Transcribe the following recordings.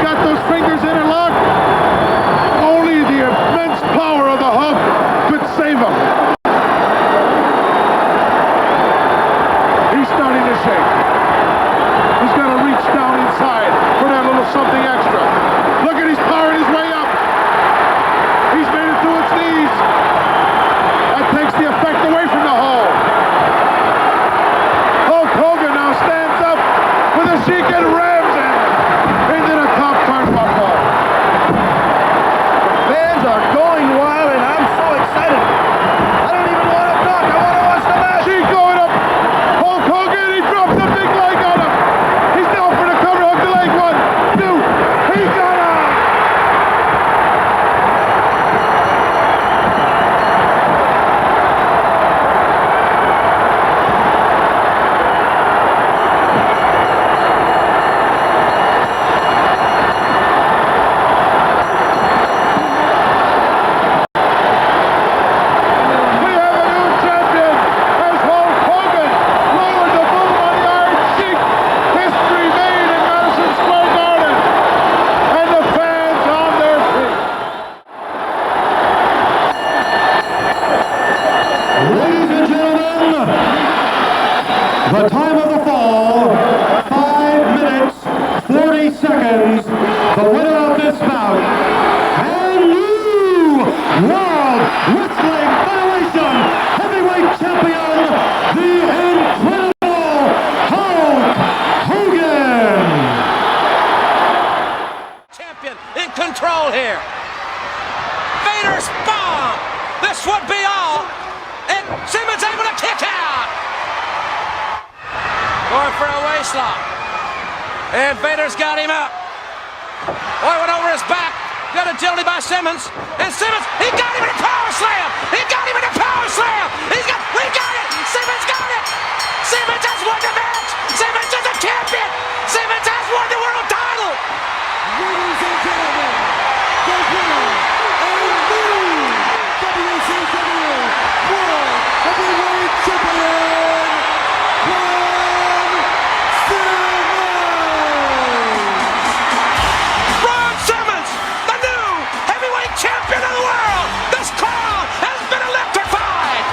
got those fingers interlocked. Only the immense power of the Hulk could save him. He's starting to shake. He's got to reach down inside for that little something extra. Look at, he's powering his way up. He's made it through its knees. That takes the effect away from the hole. Hulk Hogan now stands up with a Sheik and rams him into the top turnbuckle. Fans are going wild, and I'm so excited. I don't even want to talk. I want to watch the match. Sheik going up. Hulk Hogan, he drops a big leg on him. He's down for the cover. Hook the leg. 1, 2. He got him. We have a new champion as Hulk Hogan lowered the boom on the Iron Sheik. History made in Madison Square Garden. And the fans on their feet. Ladies and gentlemen, the time of the fall, 5 minutes, 40 seconds. The winner of this bout, and new World Wrestling Federation Heavyweight Champion, the incredible Hulk Hogan. Champion in control here. Vader's bomb. This would be all. And Simmons able to kick out. Going for a waist lock. And Vader's got him up. Boy went over his back. Got agility by Simmons. And Simmons, he got him in a power slam. He got him in a power slam. We got it. Simmons got it. Simmons has won the match. Simmons is a champion. Simmons has won the world title. Ladies and gentlemen, the winner and new WCW World Heavyweight Champion, Ron Simmons, the new heavyweight champion of the world. This crowd has been electrified.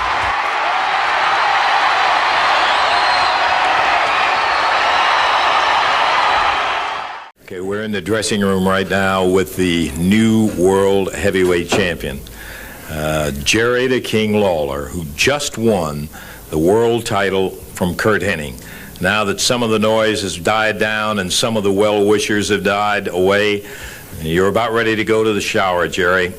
Okay, we're in the dressing room right now with the new world heavyweight champion, Jerry the King Lawler, who just won the world title from Kurt Hennig. Now that some of the noise has died down and some of the well-wishers have died away, you're about ready to go to the shower, Jerry.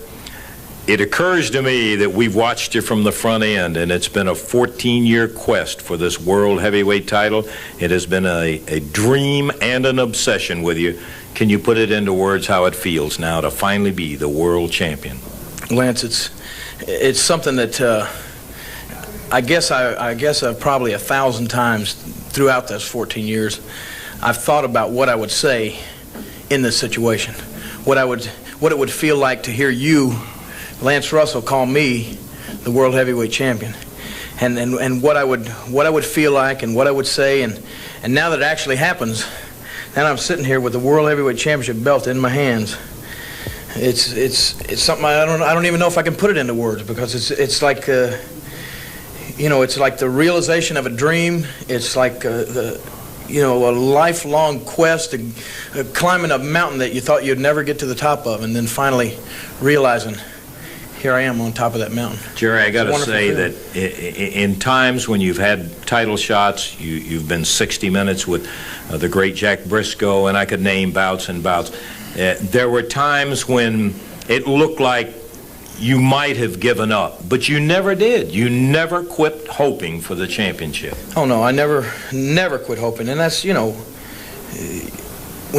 It occurs to me that we've watched you from the front end, and it's been a 14-year quest for this world heavyweight title. It has been a dream and an obsession with you. Can you put it into words how it feels now to finally be the world champion? Lance, it's something that I guess I've probably 1,000 times throughout those 14 years, I've thought about what I would say in this situation, what it would feel like to hear you, Lance Russell, call me the world heavyweight champion, and what I would feel like and what I would say, and now that it actually happens, and I'm sitting here with the world heavyweight championship belt in my hands. It's something I don't even know if I can put it into words, because it's like it's like the realization of a dream. It's like a lifelong quest, climbing a mountain that you thought you'd never get to the top of, and then finally realizing, here I am on top of that mountain. Jerry, I got to say that in times when you've had title shots, you've been 60 minutes with the great Jack Briscoe, and I could name bouts and bouts. There were times when it looked like you might have given up, but you never did. You never quit hoping for the championship. Oh no, I never quit hoping, and that's, when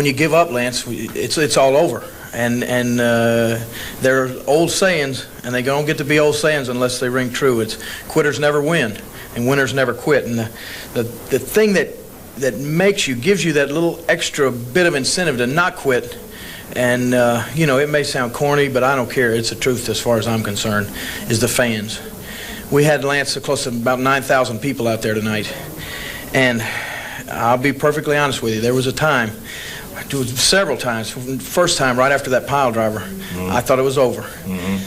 you give up, Lance, it's all over. And they're old sayings, and they don't get to be old sayings unless they ring true. It's quitters never win, and winners never quit. And the thing that gives you that little extra bit of incentive to not quit, and it may sound corny, but I don't care. It's the truth as far as I'm concerned, is the fans. We had, Lance, close to about 9,000 people out there tonight, and I'll be perfectly honest with you. There was a time Several times. First time, right after that pile driver, I thought it was over.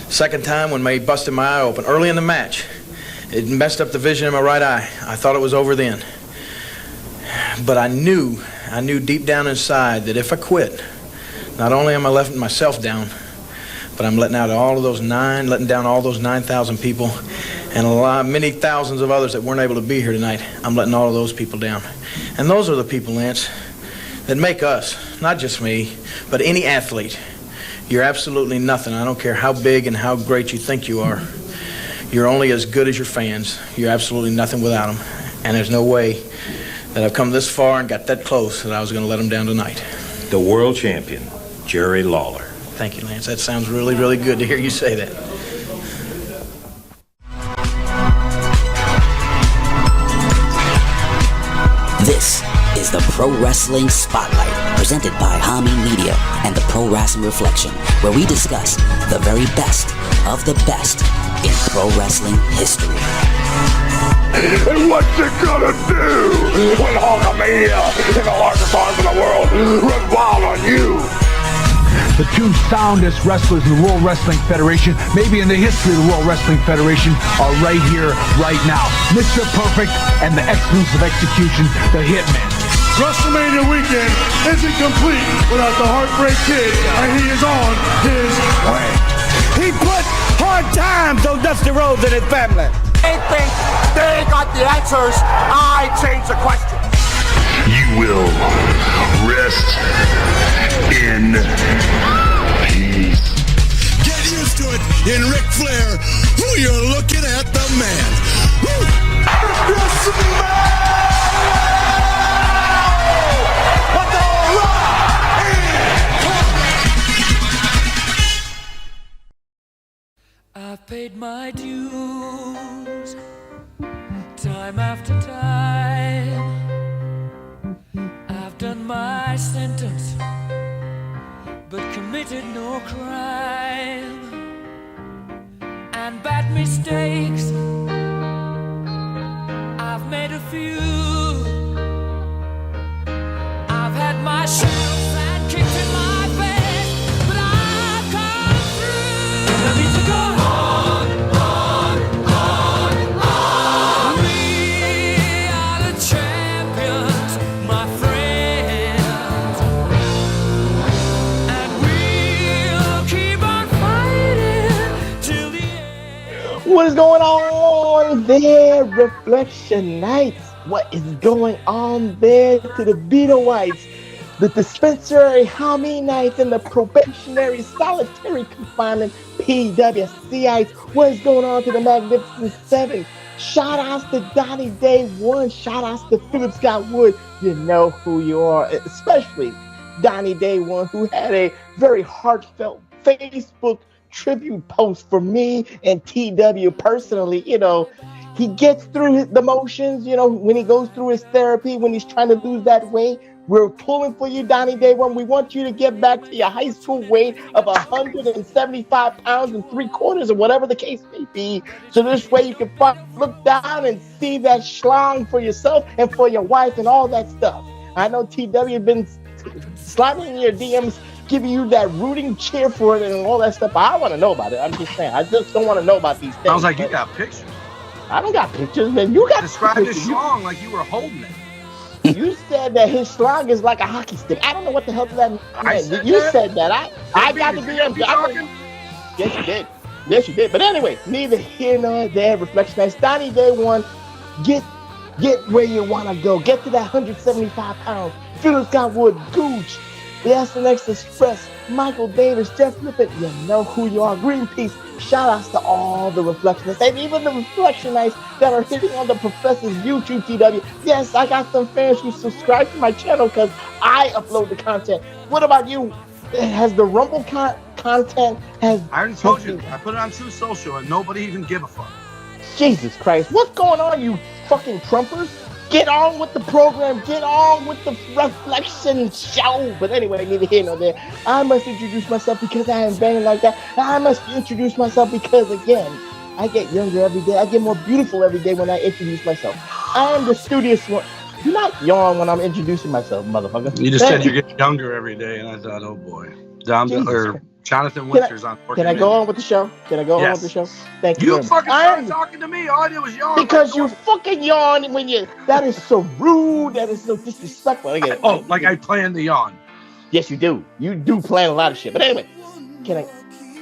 Second time, when they busted my eye open early in the match, it messed up the vision in my right eye. I thought it was over then. But I knew deep down inside that if I quit, not only am I letting myself down, but I'm letting down all those 9,000 people, and many thousands of others that weren't able to be here tonight. I'm letting all of those people down. And those are the people, Lance, that make us, not just me, but any athlete. You're absolutely nothing. I don't care how big and how great you think you are. You're only as good as your fans. You're absolutely nothing without them. And there's no way that I've come this far and got that close that I was going to let them down tonight. The world champion, Jerry Lawler. Thank you, Lance. That sounds really, really good to hear you say that. This is the Pro Wrestling Spotlight, presented by Hami Media and the Pro Wrestling Reflection, where we discuss the very best of the best in pro wrestling history. And what you gonna do when Hulkamania and the largest arms in the world run wild on you? The two soundest wrestlers in the World Wrestling Federation, maybe in the history of the World Wrestling Federation, are right here, right now. Mr. Perfect and the excellence of execution, the Hitman. WrestleMania weekend isn't complete without the Heartbreak Kid, and he is on his way. He put hard times on Dusty Rhodes and his family. They think they got the answers. I change the question. You will rest in peace. Get used to it in Ric Flair. Who you're looking at, the man. I've paid my dues, time after time. I've done my sentence, but committed no crime. And bad mistakes, I've made a few. I've had my shadows and kicked in my face, but I've come through. I need to go. What is going on there, Reflectionites? What is going on there to the Vito Whites, the dispensary Hami Knights, and the probationary solitary confinement PWCites? What is going on to the Magnificent Seven? Shout outs to Donnie Day 1, shout outs to Philip Scott Wood. You know who you are, especially Donnie Day 1, who had a very heartfelt Facebook tribute post for me and TW personally. You know, he gets through the motions, you know, when he goes through his therapy, when he's trying to lose that weight. We're pulling for you, Donnie Day 1. We want you to get back to your high school weight of 175 pounds and 3/4 or whatever the case may be. So this way you can look down and see that schlong for yourself and for your wife and all that stuff. I know TW has been sliding in your DMs, giving you that rooting cheer for it and all that stuff. I don't want to know about it. I'm just saying. I just don't want to know about these things. Sounds like you got pictures. I don't got pictures, man. You got Describe pictures. his schlong like you were holding it. You said that his schlong is like a hockey stick. I don't know what the hell that meant. You said that. I got the DM. Yes, you did. Yes, you did. But anyway, neither here nor there. Reflectionites. Donnie Day 1, get where you want to go. Get to that 175 pounds. Philip Scott Wood, Gooch, the SNX Express, Michael Davis, Jeff Lippert. You know who you are. Greenpeace. Shout outs to all the Reflectionists and even the Reflectionites that are hitting on the Professor's YouTube TW. Yes, I got some fans who subscribe to my channel because I upload the content. What about you? Has the Rumble content I already told you. I put it on True Social and nobody even give a fuck. Jesus Christ. What's going on, you fucking Trumpers? Get on with the program. Get on with the Reflection show. But anyway, neither here nor there. I must introduce myself because I am banging like that. I must introduce myself because, again, I get younger every day. I get more beautiful every day when I introduce myself. I am the studious one. Do not yawn when I'm introducing myself, motherfucker. You just said you're getting younger every day, and I thought, oh boy. Jonathan Winters on Can I go on with the show? Can I go on with the show? Thank you very You much. fucking started talking to me. All I did was yawn. Because you fucking yawn when you. That is so rude. That is so disrespectful. Like I planned the yawn. Yes, you do. You do plan a lot of shit. But anyway, can I?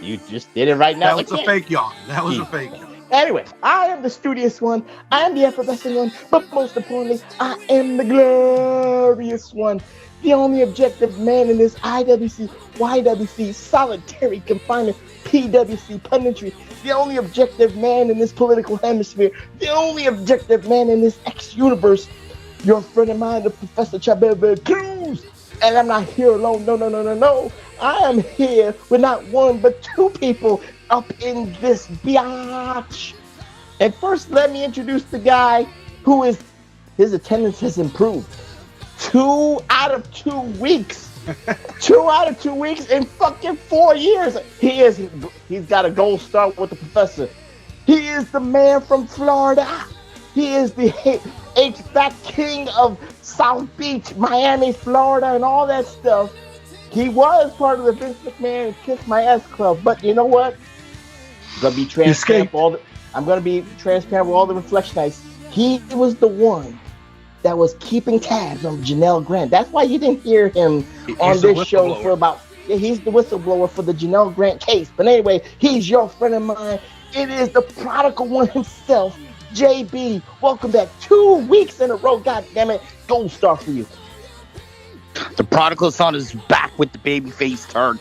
You just did it right now. That was a fake yawn. That was a fake yawn. Anyway, I am the studious one. I am the effervescent one. But most importantly, I am the glorious one. The only objective man in this IWC, YWC, solitary confinement, PWC punditry. The only objective man in this political hemisphere. The only objective man in this X-universe. Your friend of mine, the Professor Chabebe Cruz. And I'm not here alone. No. I am here with not one, but two people up in this biatch. And first, let me introduce the guy who is, his attendance has improved. 2 out of 2 weeks. 2 out of 2 weeks in fucking 4 years. He's got a gold star with the professor. He is the man from Florida. He is the HVAC king of South Beach, Miami, Florida, and all that stuff. He was part of the Vince McMahon Kiss My Ass Club, but you know what? I'm gonna be transparent. I'm gonna be transparent with all the Reflectionites. He was the one that was keeping tabs on Janelle Grant. That's why you didn't hear him on this show for about. Yeah, he's the whistleblower for the Janelle Grant case. But anyway, he's your friend of mine. It is the prodigal one himself, JB. Welcome back. 2 weeks in a row. God damn it, gold star for you. The prodigal son is back with the baby face turn.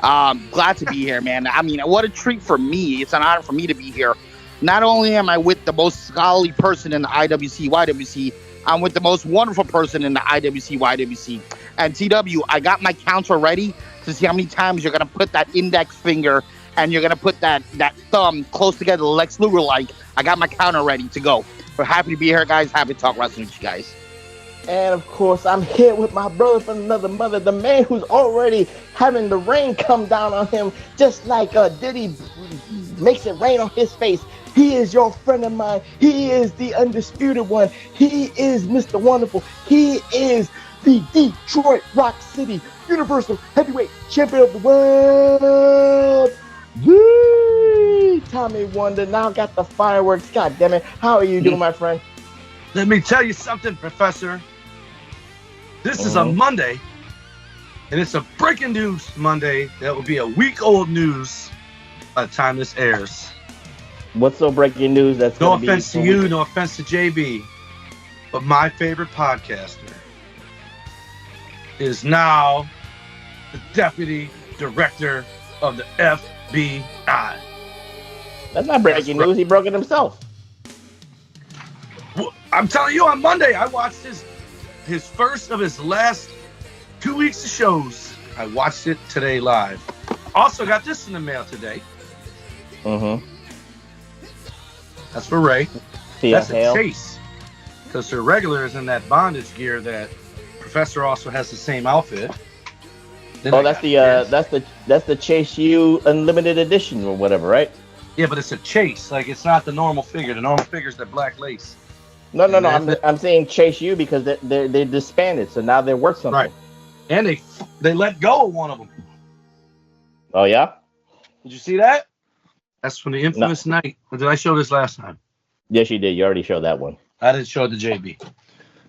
Glad to be here, man. I mean, what a treat for me. It's an honor for me to be here. Not only am I with the most scholarly person in the IWC, YWC, I'm with the most wonderful person in the IWC, YWC. And TW, I got my counter ready to see how many times you're going to put that index finger and you're going to put that thumb close together, Lex Luger-like. I got my counter ready to go. We're happy to be here, guys. Happy to talk wrestling with you guys. And of course, I'm here with my brother from another mother, the man who's already having the rain come down on him, just like Diddy makes it rain on his face. He is your friend of mine. He is the undisputed one. He is Mr. Wonderful. He is the Detroit Rock City Universal Heavyweight Champion of the World. Woo! Tommy Wonder now got the fireworks. God damn it. How are you doing, my friend? Let me tell you something, Professor. This is a Monday, and it's a breaking news Monday that will be a week-old news by the time this airs. What's so breaking news? That's no offense to you, no offense to JB, but my favorite podcaster is now the deputy director of the FBI. That's not breaking news. He broke it himself. Well, I'm telling you, on Monday, I watched his first of his last 2 weeks of shows. I watched it today live. Also got this in the mail today. That's for Ray. That's a Chase. Because her regular is in that bondage gear that Professor also has the same outfit. Then that's the Chase U Unlimited Edition or whatever, right? Yeah, but it's a Chase. Like, it's not the normal figure. The normal figure is that black lace. No. I'm saying Chase U because they disbanded, so now they're worth something. Right. And they let go of one of them. Oh yeah? Did you see that? That's from the infamous night. Or did I show this last time? Yes, you did. You already showed that one. I didn't show it to JB.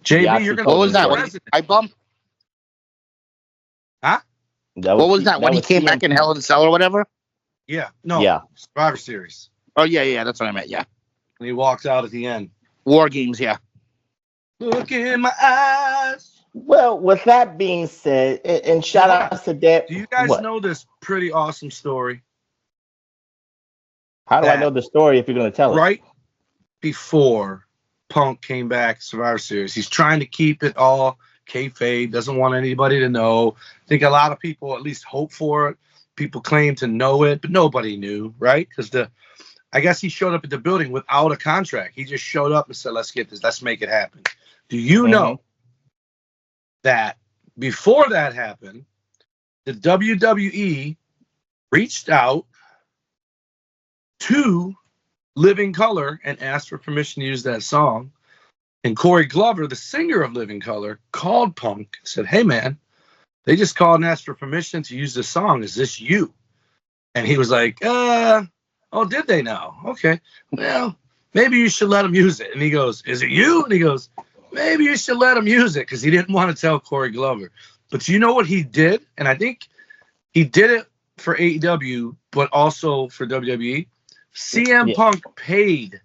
JB, you're gonna. What was that? I bumped. Huh? What was that? When he came back in Hell in the Cell or whatever? Yeah. No. Yeah. Survivor Series. Oh yeah. That's what I meant. Yeah. And he walks out at the end. War Games. Yeah. Look in my eyes. Well, with that being said, and shout out to Deb. Do you guys know this pretty awesome story? How do I know the story if you're going to tell it? Right before Punk came back Survivor Series, he's trying to keep it all kayfabe, doesn't want anybody to know. I think a lot of people at least hope for it. People claim to know it, but nobody knew, right? Because I guess he showed up at the building without a contract. He just showed up and said, let's get this, let's make it happen. Do you know that before that happened, the WWE reached out to Living Color and asked for permission to use that song And Corey Glover, the singer of Living Color, called Punk and said, "Hey, man, they just called and asked for permission to use this song. Is this you?" And he was like, oh, did they now? Okay. Well, maybe you should let them use it. And he goes, "Is it you?" And he goes, "Maybe you should let them use it," because he didn't want to tell Corey Glover. But you know what he did? And I think he did it for AEW, but also for WWE. CM Punk paid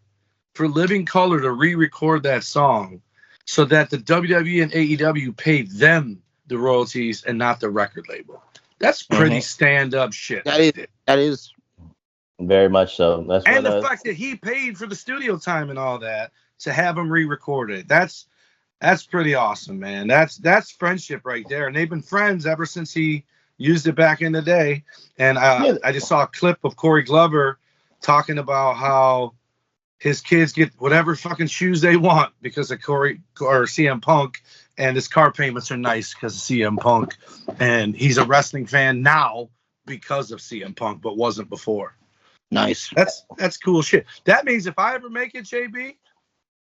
for Living Color to re-record that song so that the WWE and AEW paid them the royalties and not the record label. That's pretty stand-up shit. That is very much so. That's and the fact that he paid for the studio time and all that to have him re-record it. That's pretty awesome, man. That's friendship right there. And they've been friends ever since he used it back in the day. And I just saw a clip of Corey Glover talking about how his kids get whatever fucking shoes they want because of Corey or CM Punk, and his car payments are nice because of CM Punk, and he's a wrestling fan now because of CM Punk, but wasn't before. Nice. That's cool shit. That means if I ever make it, JB,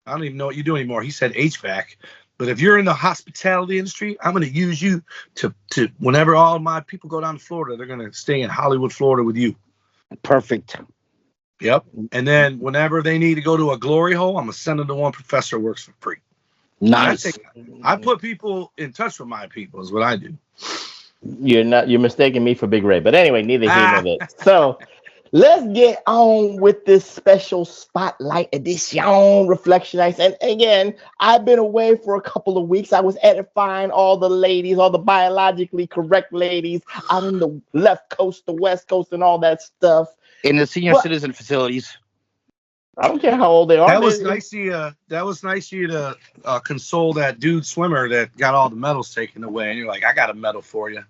I don't even know what you do anymore. He said HVAC, but if you're in the hospitality industry, I'm going to use you to whenever all my people go down to Florida, they're going to stay in Hollywood, Florida with you. Perfect. Yep. And then whenever they need to go to a glory hole, I'm going to send them to one professor who works for free. Nice. I put people in touch with my people is what I do. You're mistaking me for Big Ray. But anyway, neither here nor there. So let's get on with this special spotlight edition, Reflectionites. And again, I've been away for a couple of weeks. I was edifying all the ladies, all the biologically correct ladies out in the left coast, the west coast, and all that stuff. In the senior citizen facilities. I don't care how old they are. That was nice of you to console that dude swimmer that got all the medals taken away. And you're like, "I got a medal for you."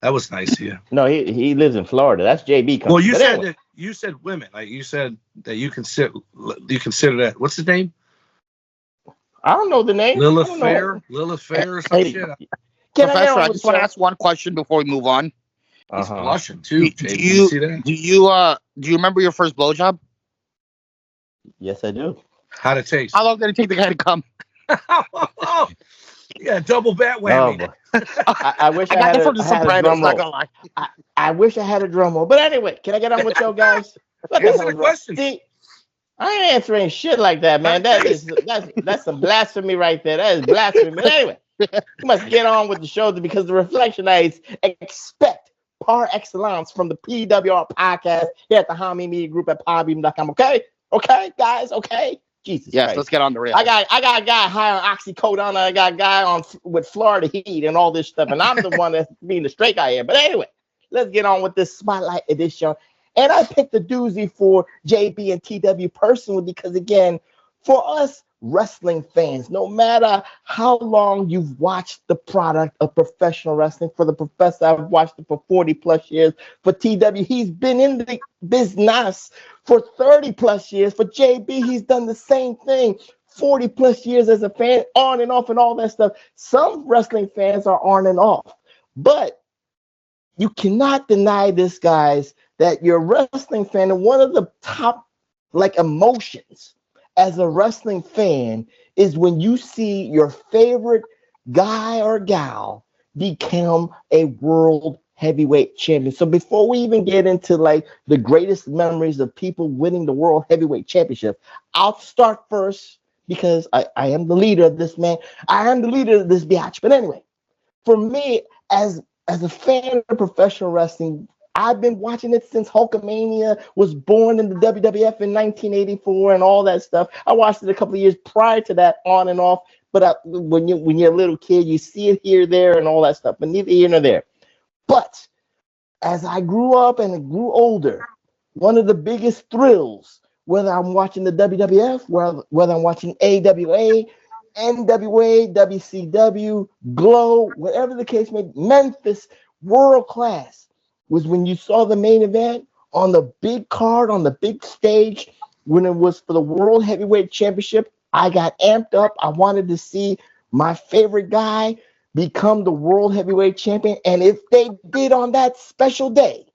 That was nice of you. No, he lives in Florida. That's JB. Well, you said women. Like you said that you consider that. What's his name? I don't know the name. Lilith Fair or some shit. Professor, I just want to ask one question before we move on. He's blushing too. Do you remember your first blowjob? Yes, I do. How'd it taste? How long did it take the guy to come? Yeah, double bat whammy. I wish I had a drum roll. I wish I had a drum roll. But anyway, can I get on with you guys? Answer the question. See, I ain't answering shit like that, man. That's some blasphemy right there. That is blasphemy. But anyway, we must get on with the show because the Reflectionites expect par excellence from the PWR podcast here at the Hami Media Group at podbeam.com. Okay, guys. Okay. Jesus. Yes, Christ. Let's get on the rail. I got a guy high on oxycodone. I got a guy on with Florida heat and all this stuff, and I'm the one that's being the straight guy here. But anyway, let's get on with this spotlight edition. And I picked a doozy for JB and TW personally because, again, for us wrestling fans, no matter how long you've watched the product of professional wrestling, for the professor, I've watched it for 40 plus years. For TW, he's been in the business for 30 plus years. For JB, he's done the same thing, 40 plus years as a fan, on and off and all that stuff. Some wrestling fans are on and off, but you cannot deny this, guys, that you're a wrestling fan, and one of the top emotions as a wrestling fan is when you see your favorite guy or gal become a world heavyweight champion. So before we even get into the greatest memories of people winning the world heavyweight championship, I'll start first because I am the leader of this, man. I am the leader of this biatch. But anyway, for me, as a fan of professional wrestling, I've been watching it since Hulkamania was born in the WWF in 1984 and all that stuff. I watched it a couple of years prior to that, on and off. But when you're a little kid, you see it here, there, and all that stuff. But neither here nor there. But as I grew up and grew older, one of the biggest thrills, whether I'm watching the WWF, whether I'm watching AWA, NWA, WCW, Glow, whatever the case may be, Memphis, world class, was when you saw the main event on the big card, on the big stage, when it was for the World Heavyweight Championship. I got amped up. I wanted to see my favorite guy become the World Heavyweight Champion. And if they did on that special day,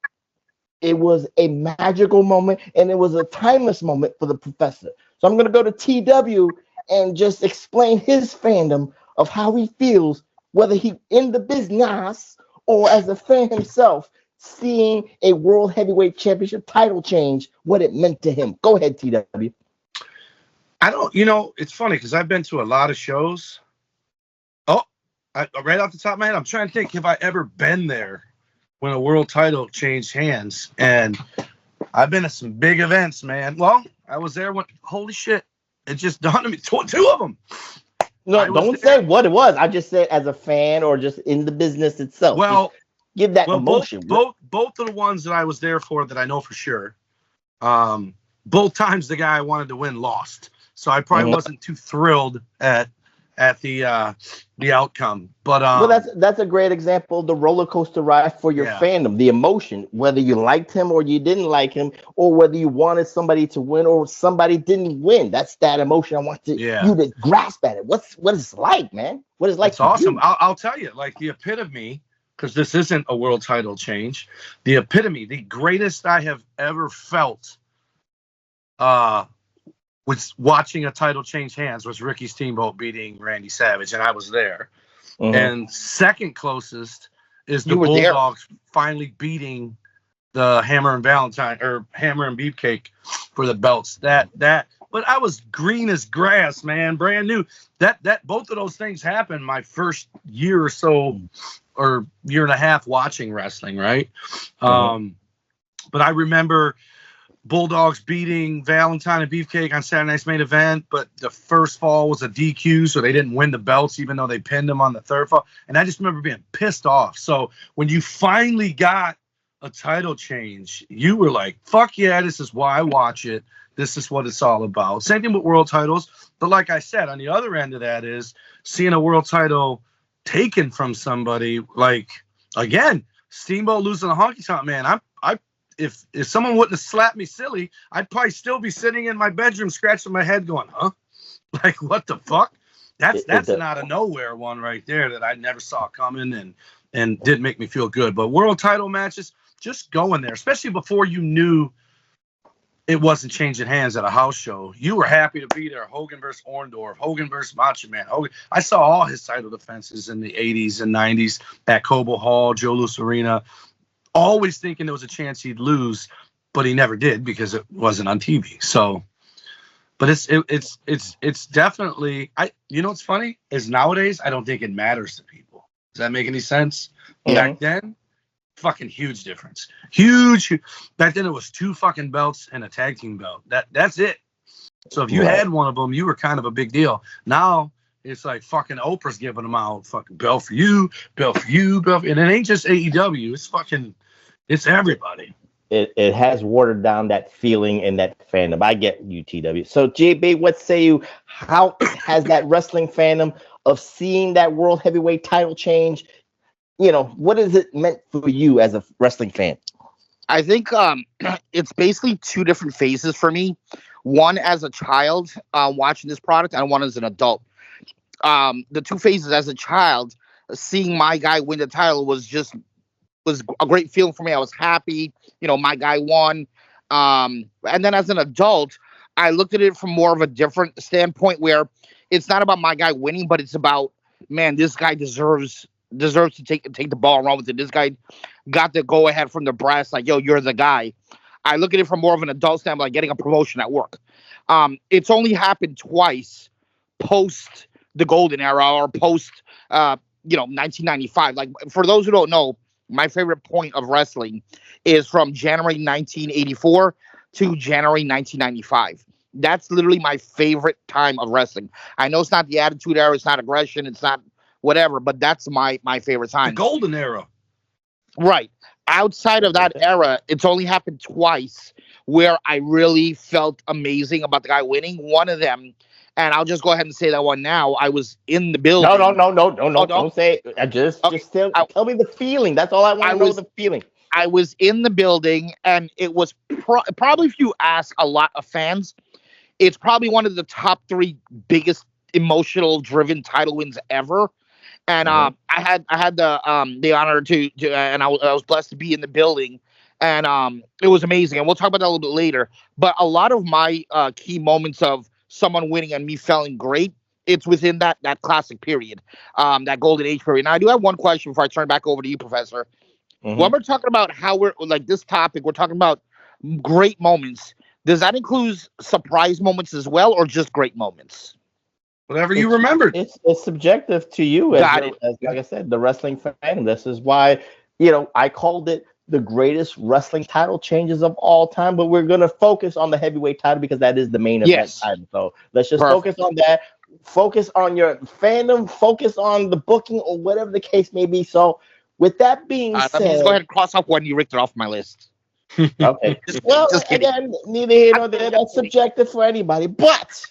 it was a magical moment, and it was a timeless moment for the professor. So I'm going to go to TW and just explain his fandom of how he feels, whether he in the business or as a fan himself, seeing a World Heavyweight Championship title change, what it meant to him. Go ahead, TW. I don't, it's funny because I've been to a lot of shows. Oh, right off the top of my head, I'm trying to think if I ever been there when a world title changed hands. And I've been to some big events, man. Well, I was there when, holy shit, it just dawned on me. Two of them. No, don't say what it was. I just said as a fan or just in the business itself. Well, just give that emotion. Both of the ones that I was there for that I know for sure. Both times the guy I wanted to win lost. So I probably wasn't too thrilled at the outcome. But well, that's a great example of the roller coaster ride for your fandom, the emotion, whether you liked him or you didn't like him, or whether you wanted somebody to win or somebody didn't win. That's that emotion. I want you to grasp at it. What it's like, man. What it's like. It's awesome. I'll tell you, like the epitome, because this isn't a world title change. The epitome, the greatest I have ever felt, was watching a title change hands was Ricky Steamboat beating Randy Savage, and I was there. And second closest is the Bulldogs finally beating the Hammer and Valentine or Hammer and Beefcake for the belts. But I was green as grass, man, brand new. That both of those things happened my first year or so, or year and a half watching wrestling, right? But I remember Bulldogs beating Valentine and Beefcake on Saturday Night's Main Event, but the first fall was a DQ, so they didn't win the belts, even though they pinned them on the third fall. And I just remember being pissed off. So when you finally got a title change, you were like, fuck yeah, this is why I watch it. This is what it's all about. Same thing with world titles. But like I said, on the other end of that is seeing a world title taken from somebody. Like, again, Steamboat losing the Honky Tonk Man. If someone wouldn't have slapped me silly, I'd probably still be sitting in my bedroom scratching my head going, huh? Like, what the fuck? That's an out of nowhere one right there that I never saw coming and did make me feel good. But world title matches, just going there, especially before you knew it wasn't changing hands at a house show. You were happy to be there. Hogan versus Orndorff, Hogan versus Macho Man. Hogan. I saw all his title defenses in the 80s and 90s at Cobo Hall, Joe Louis Arena. Always thinking there was a chance he'd lose, but he never did because it wasn't on TV. So, but it's definitely, what's funny is nowadays I don't think it matters to people. Does that make any sense? Back then, fucking huge difference. Huge. Back then it was 2 fucking belts and a tag team belt. That's it. So if you had one of them, you were kind of a big deal. Now it's like fucking Oprah's giving them out. Fucking belt for you, belt for you, belt for, and it ain't just AEW. It's everybody. It has watered down that feeling and that fandom. I get you, TW. So, JB, what say you? How has that wrestling fandom of seeing that world heavyweight title change? What has it meant for you as a wrestling fan? I think it's basically 2 different phases for me. One as a child watching this product, and one as an adult. The 2 phases as a child, seeing my guy win the title was a great feeling for me. I was happy, my guy won. And then as an adult, I looked at it from more of a different standpoint where it's not about my guy winning, but it's about, man, this guy deserves to take the ball and run with it. This guy got the go ahead from the brass, like, yo, you're the guy. I look at it from more of an adult standpoint, like getting a promotion at work. It's only happened twice post the golden era or post 1995. Like, for those who don't know, my favorite point of wrestling is from January 1984 to January 1995. That's literally my favorite time of wrestling. I know it's not the Attitude Era, it's not aggression, it's not whatever, but that's my favorite time. The golden era. Right. Outside of that era, it's only happened twice where I really felt amazing about the guy winning. One of them, and I'll just go ahead and say that one now. I was in the building. No. Don't say it. Just tell me the feeling. That's all I want to know, the feeling. I was in the building, and it was probably, if you ask a lot of fans, it's probably one of the top 3 biggest emotional driven title wins ever. And I had the honor to and I was blessed to be in the building, and it was amazing. And we'll talk about that a little bit later. But a lot of my key moments of someone winning and me feeling great. It's within that classic period, that golden age period. Now, I do have one question before I turn it back over to you, Professor. When we're talking about how we're like this topic, we're talking about great moments. Does that include surprise moments as well, or just great moments? Whatever you remembered. It's subjective to you, as like I said, the wrestling fan. This is why, I called it the greatest wrestling title changes of all time, but we're going to focus on the heavyweight title because that is the main event title. So let's just focus on that. Focus on your fandom, focus on the booking or whatever the case may be. So with that being said, let me just go ahead and cross off one you ripped it off my list. Okay. Well, again, neither here nor there. That's subjective for anybody. But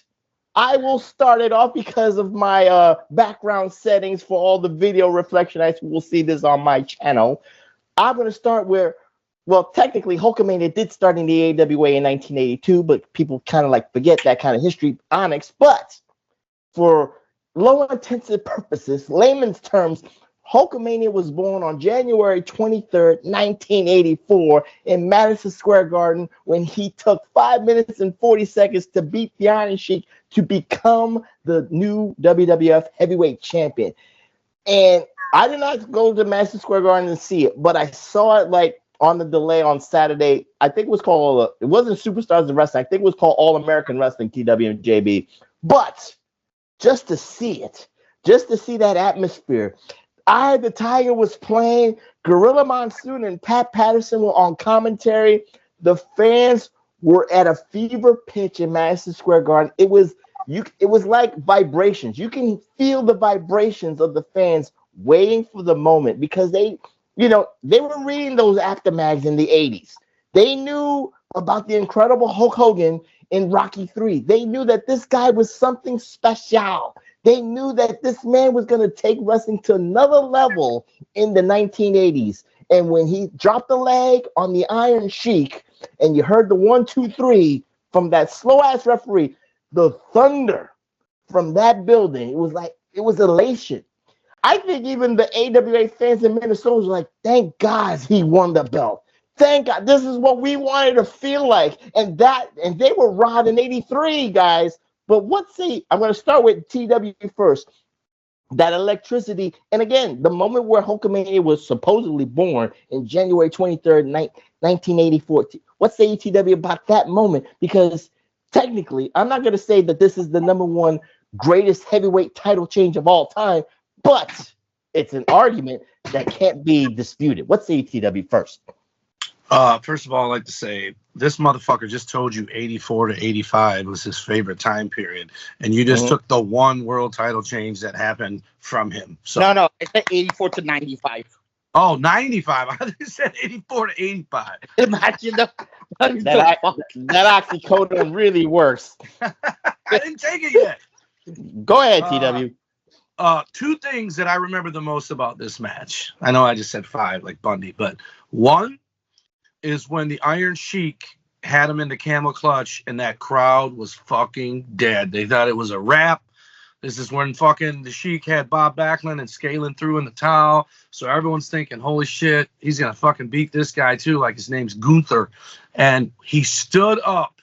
I will start it off because of my background settings for all the video Reflectionites who will see this on my channel. I'm going to start where, well, technically, Hulkamania did start in the AWA in 1982, but people kind of like forget that kind of history, Onyx. But for low-intensive purposes, layman's terms, Hulkamania was born on January 23rd, 1984 in Madison Square Garden when he took 5 minutes and 40 seconds to beat the Iron Sheik to become the new WWF Heavyweight Champion. And I did not go to Madison Square Garden and see it, but I saw it like on the delay on Saturday. I think it was called, it wasn't Superstars of Wrestling. I think it was called All American Wrestling, TWJB. But just to see it, just to see that atmosphere, the Tiger was playing, Gorilla Monsoon and Pat Patterson were on commentary. The fans were at a fever pitch in Madison Square Garden. It was like vibrations. You can feel the vibrations of the fans waiting for the moment because they were reading those aftermaths in the 80s. They knew about the incredible Hulk Hogan in Rocky III. They knew that this guy was something special. They knew that this man was going to take wrestling to another level in the 1980s. And when he dropped the leg on the Iron Sheik and you heard the 1, 2, 3 from that slow-ass referee, the thunder from that building, it was elation. I think even the AWA fans in Minnesota was like, thank God he won the belt. Thank God. This is what we wanted to feel like. And they were Rod in 83, guys. But I'm going to start with TW first. That electricity. And again, the moment where Hulkamania was supposedly born in January 23rd, 1984. What say TW about that moment? Because technically, I'm not going to say that this is the number one greatest heavyweight title change of all time, but it's an argument that can't be disputed. What say TW first? First of all, I'd like to say this motherfucker just told you 84 to 85 was his favorite time period, and you just took the one world title change that happened from him. So no, I said 84 to 95. Oh, 95. I thought you said 84 to 85. Imagine that oxycodone really works. I didn't take it yet. Go ahead, TW. Two things that I remember the most about this match. I know I just said 5 like Bundy, but one is when the Iron Sheik had him in the camel clutch and that crowd was fucking dead. They thought it was a wrap. This is when fucking the Sheik had Bob Backlund and Scaling through in the towel. So everyone's thinking, holy shit, he's going to fucking beat this guy too. Like his name's Gunther. And he stood up.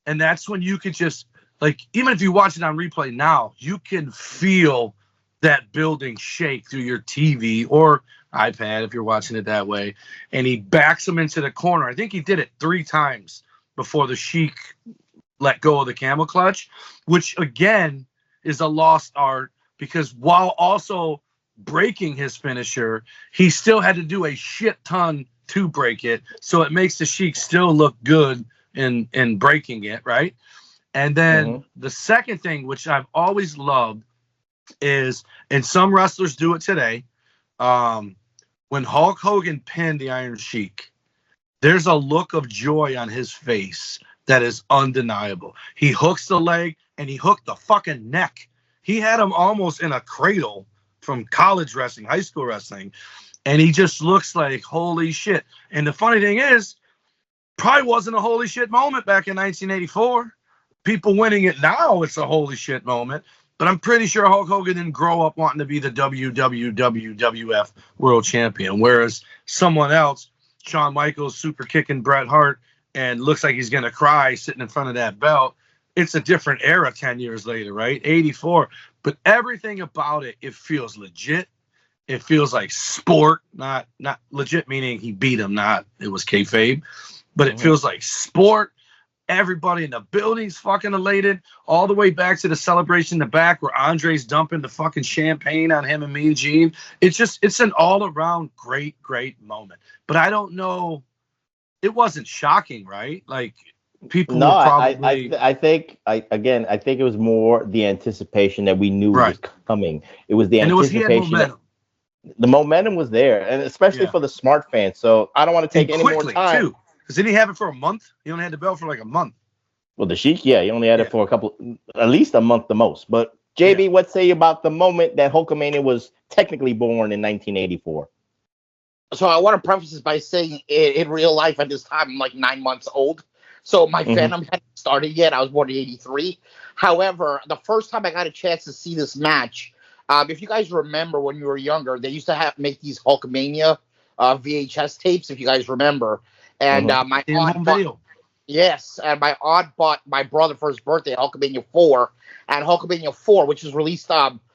And that's when you could just, like, even if you watch it on replay now, you can feel that building shake through your TV or iPad if you're watching it that way. And he backs him into the corner. I think he did it 3 times before the Sheik let go of the camel clutch, which again is a lost art because while also breaking his finisher, he still had to do a shit ton to break it. So it makes the Sheik still look good in breaking it, right? And then the second thing, which I've always loved, is, and some wrestlers do it today, when Hulk Hogan pinned the Iron Sheik, there's a look of joy on his face that is undeniable. He hooks the leg and he hooked the fucking neck. He had him almost in a cradle from college wrestling, high school wrestling, and he just looks like holy shit. And the funny thing is, probably wasn't a holy shit moment back in 1984. People winning it now, it's a holy shit moment. But I'm pretty sure Hulk Hogan didn't grow up wanting to be the WWF World Champion, whereas someone else, Shawn Michaels, super kicking Bret Hart, and looks like he's going to cry sitting in front of that belt. it's a different era 10 years later, right? 84. But everything about it, it feels legit. It feels like sport, not legit, meaning he beat him, not it was kayfabe. But it feels like sport. Everybody in the building's fucking elated, all the way back to the celebration in the back where Andre's dumping the fucking champagne on him and Mean Gene. It's an all-around great moment. But I don't know, it wasn't shocking, right? Like, people were probably... I think it was more the anticipation that we knew was coming. It was the anticipation. The momentum was there, and especially for the smart fans. So I don't want to take any more time. Too. Because didn't he have it for a month? He only had the belt for like a month. Well, the Sheik, he only had it for at least a month the most. But JB, what say you about the moment that Hulkamania was technically born in 1984? So I want to preface this by saying in real life at this time, I'm like 9 months old. So my fandom hadn't started yet. I was born in 83. However, the first time I got a chance to see this match, if you guys remember when you were younger, they used to make these Hulkamania VHS tapes, if you guys remember. And my aunt bought, and my aunt bought my brother for his birthday Hulkamania 4, and Hulkamania 4, which was released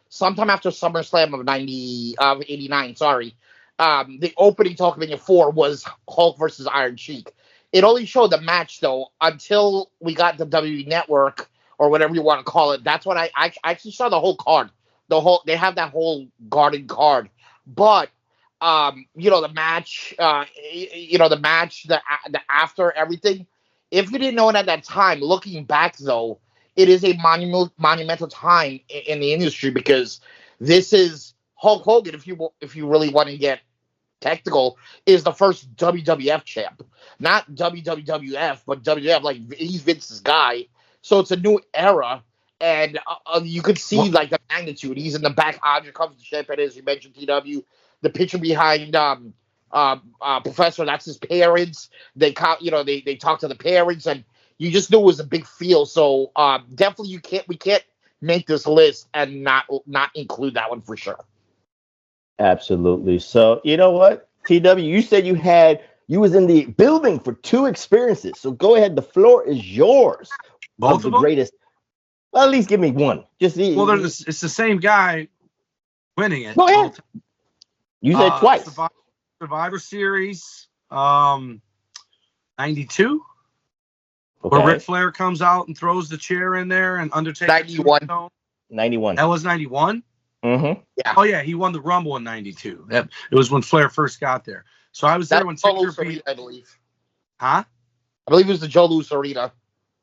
sometime after SummerSlam of 89. Sorry, the opening to Hulkamania 4 was Hulk versus Iron Sheik. It only showed the match though until we got the WWE Network or whatever you want to call it. That's when I actually saw the whole card. They have that whole garden card, but. The match, the after everything. If you didn't know it at that time, looking back though, it is a monumental time in the industry because this is Hulk Hogan. If you really want to get technical, is the first WWF champ, not WWF, but WWF. Like he's Vince's guy, so it's a new era. And you could see like the magnitude. He's in the back. Andre comes to champagne, as you mentioned, TW. The picture behind Professor, that's his parents. They talk to the parents, and you just knew it was a big feel. So definitely, we can't make this list and not include that one for sure. Absolutely. So you know what, TW, you said you was in the building for 2 experiences. So go ahead, the floor is yours. Both of the greatest. Well, at least give me one. It's the same guy winning it. Go ahead. You said twice. Survivor Series, 92, where Ric Flair comes out and throws the chair in there, and Undertaker. 91. That was 91. Mm-hmm. Yeah. Oh yeah, he won the Rumble in 92. It was when Flair first got there. So I was there when Taker beat. I believe. Huh? I believe it was the Joe Louis Arena.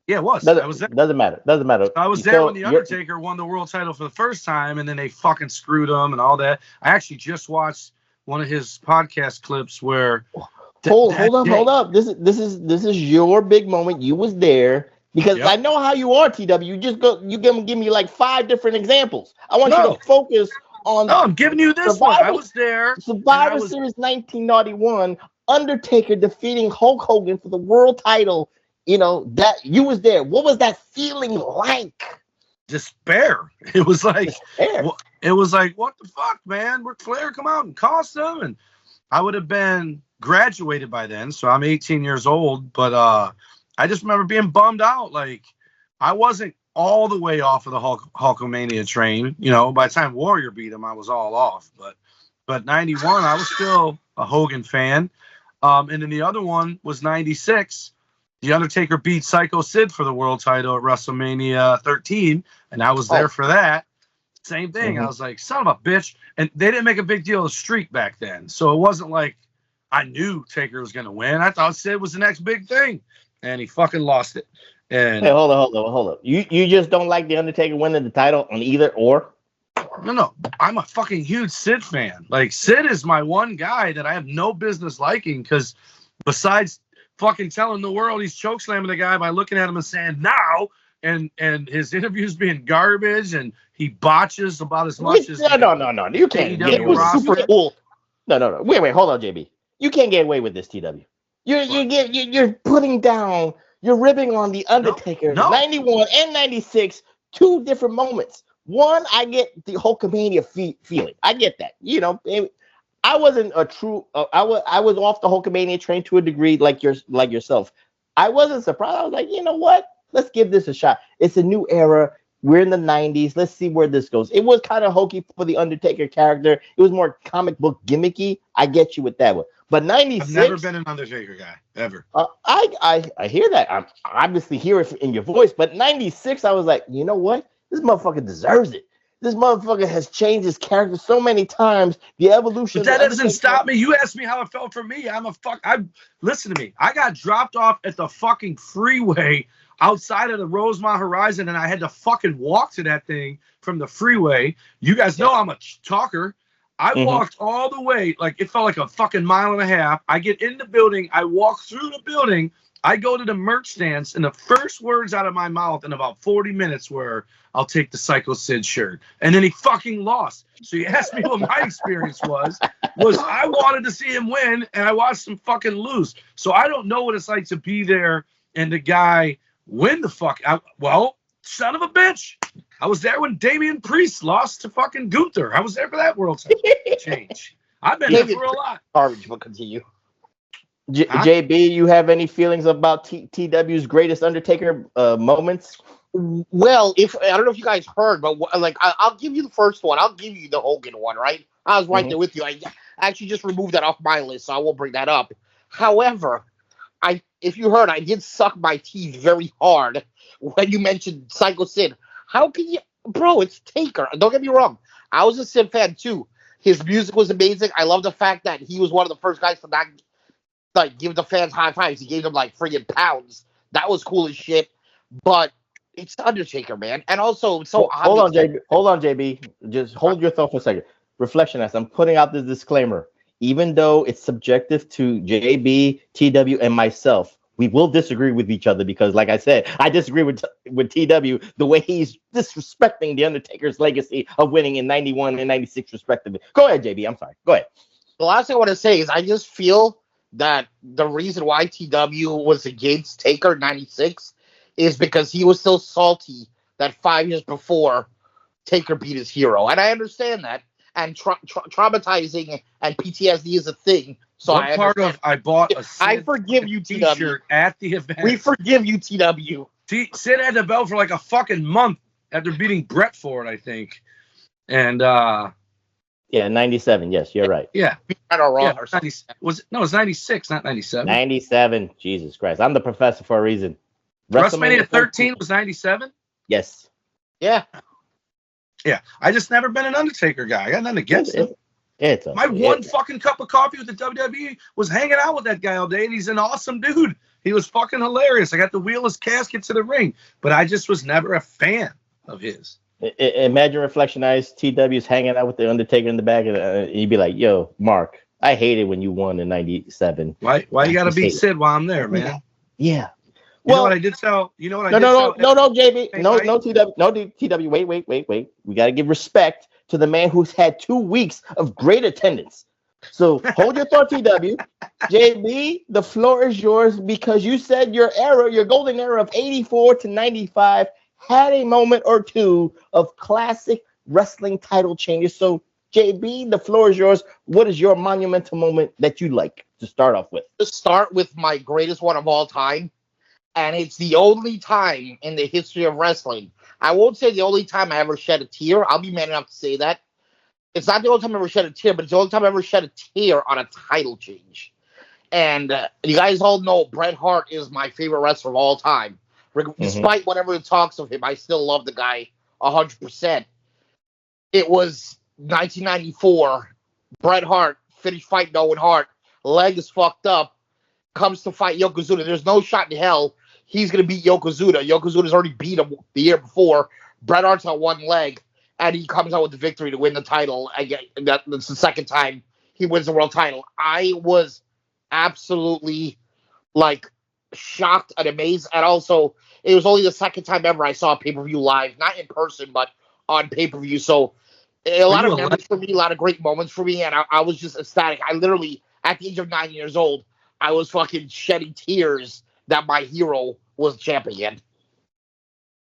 Yeah, it was. I was there. Doesn't matter. I was there when the Undertaker won the world title for the first time, and then they fucking screwed him and all that. I actually just watched one of his podcast clips where. Hold up. This is your big moment. You was there because I know how you are, TW. You just give me like 5 different examples. I want you to focus on. No, I'm giving you this one. I was there. Survivor Series 1991. Undertaker defeating Hulk Hogan for the world title. You know, that you was there. What was that feeling like? Despair. It was like, what the fuck, man? Ric Flair come out and cost him. And I would have been graduated by then. So I'm 18 years old. But I just remember being bummed out. Like, I wasn't all the way off of the Hulkamania train. You know, by the time Warrior beat him, I was all off. But 91, I was still a Hogan fan. And then the other one was 96. The Undertaker beat Psycho Sid for the world title at WrestleMania 13, and I was there for that. Same thing. I was like, son of a bitch. And they didn't make a big deal of streak back then. So it wasn't like I knew Taker was going to win. I thought Sid was the next big thing. And he fucking lost it. And hey, hold on. You just don't like the Undertaker winning the title on either or? No. I'm a fucking huge Sid fan. Like, Sid is my one guy that I have no business liking because besides fucking telling the world he's chokeslamming the guy by looking at him and saying now, and his interviews being garbage, and he botches about as much as no. You can't get it was super cool. No. Wait, hold on, JB. You can't get away with this, TW. You're putting down. You're ripping on the Undertaker. 91 and 96, 2 different moments. One, I get the Hulkamania feeling. I get that. You know, I wasn't a true. I was off the Hulkamania train to a degree, like yourself. I wasn't surprised. I was like, you know what? let's give this a shot. It's a new era. We're in the 90s. Let's see where this goes. It was kind of hokey for the Undertaker character. It was more comic book gimmicky. I get you with that one. But 96. I've never been an Undertaker guy, ever. I hear that. I obviously hear it in your voice. But 96, I was like, you know what? This motherfucker deserves it. This motherfucker has changed his character so many times. The evolution. But that doesn't stop me. You asked me how it felt for me. Listen to me. I got dropped off at the fucking freeway outside of the Rosemont Horizon, and I had to fucking walk to that thing from the freeway. You guys know I'm a talker. I walked all the way, like it felt like a fucking mile and a half. I get in the building. I walk through the building. I go to the merch stands, and the first words out of my mouth in about 40 minutes were, I'll take the Psycho Sid shirt. And then he fucking lost. So you asked me what my experience was I wanted to see him win, and I watched him fucking lose. So I don't know what it's like to be there and the guy win the fuck out. Well, son of a bitch. I was there when Damian Priest lost to fucking Gunther. I was there for that world change. I've been there for a lot. Garbage, but continue. JB, you have any feelings about TW's greatest Undertaker moments? Well, I don't know if you guys heard, but I'll give you the first one. I'll give you the Hogan one, right? I was right there with you. I actually just removed that off my list, so I won't bring that up. However, if you heard, I did suck my teeth very hard when you mentioned Psycho Sid. How can you, bro? It's Taker. Don't get me wrong. I was a Sid fan too. His music was amazing. I love the fact that he was one of the first guys to not give the fans high fives. He gave them like friggin' pounds. That was cool as shit. But it's Undertaker, man. And also, it's so hold on, JB. Just hold your thought for a second. Reflectionites, I'm putting out this disclaimer. Even though it's subjective to JB, TW, and myself, we will disagree with each other because, like I said, I disagree with TW the way he's disrespecting the Undertaker's legacy of winning in 91 and 96 respectively. Go ahead, JB. I'm sorry. Go ahead. The last thing I want to say is I just feel that the reason why TW was against Taker in 96 is because he was so salty that 5 years before Taker beat his hero. And I understand that. And traumatizing and PTSD is a thing. So I bought a Sid I forgive you, t-shirt TW. at the event. We forgive you, TW. Sid had the belt for like a fucking month after beating Brett for it, I think. And yeah, 97. Yes, you're right. Yeah. Or something. It's 96, not 97. 97. Jesus Christ. I'm the professor for a reason. WrestleMania 13 was 97? Yes. Yeah. Yeah. I just never been an Undertaker guy. I got nothing against him. My one fucking cup of coffee with the WWE was hanging out with that guy all day, and he's an awesome dude. He was fucking hilarious. I got to wheel his casket to the ring, but I just was never a fan of his. Imagine Reflectionites, TW's hanging out with the Undertaker in the back, and you'd be like, yo, Mark, I hated when you won in 97. Why you got to beat Sid while I'm there, man? Yeah. You know what I did tell? You know what I did tell? No, JB. No, TW. Wait. We got to give respect to the man who's had 2 weeks of great attendance. So hold your thought, TW. JB, the floor is yours because you said your golden era of 84 to 95 had a moment or two of classic wrestling title changes. So JB, the floor is yours. What is your monumental moment that you like to start off with? To start with my greatest one of all time. And it's the only time in the history of wrestling. I won't say the only time I ever shed a tear. I'll be man enough to say that. It's not the only time I ever shed a tear, but it's the only time I ever shed a tear on a title change. And you guys all know Bret Hart is my favorite wrestler of all time. Despite whatever talks of him, I still love the guy 100%. It was 1994. Bret Hart finished fighting Owen Hart. Leg is fucked up. Comes to fight Yokozuna. There's no shot in hell he's going to beat Yokozuna. Yokozuna's already beat him the year before. Bret Hart's on one leg, and he comes out with the victory to win the title. That's the second time he wins the world title. I was absolutely, shocked and amazed. And also, it was only the second time ever I saw a pay-per-view live. Not in person, but on pay-per-view. So, a lot of memories for me, a lot of great moments for me, and I was just ecstatic. I literally, at the age of 9 years old, I was fucking shedding tears that my hero was champion.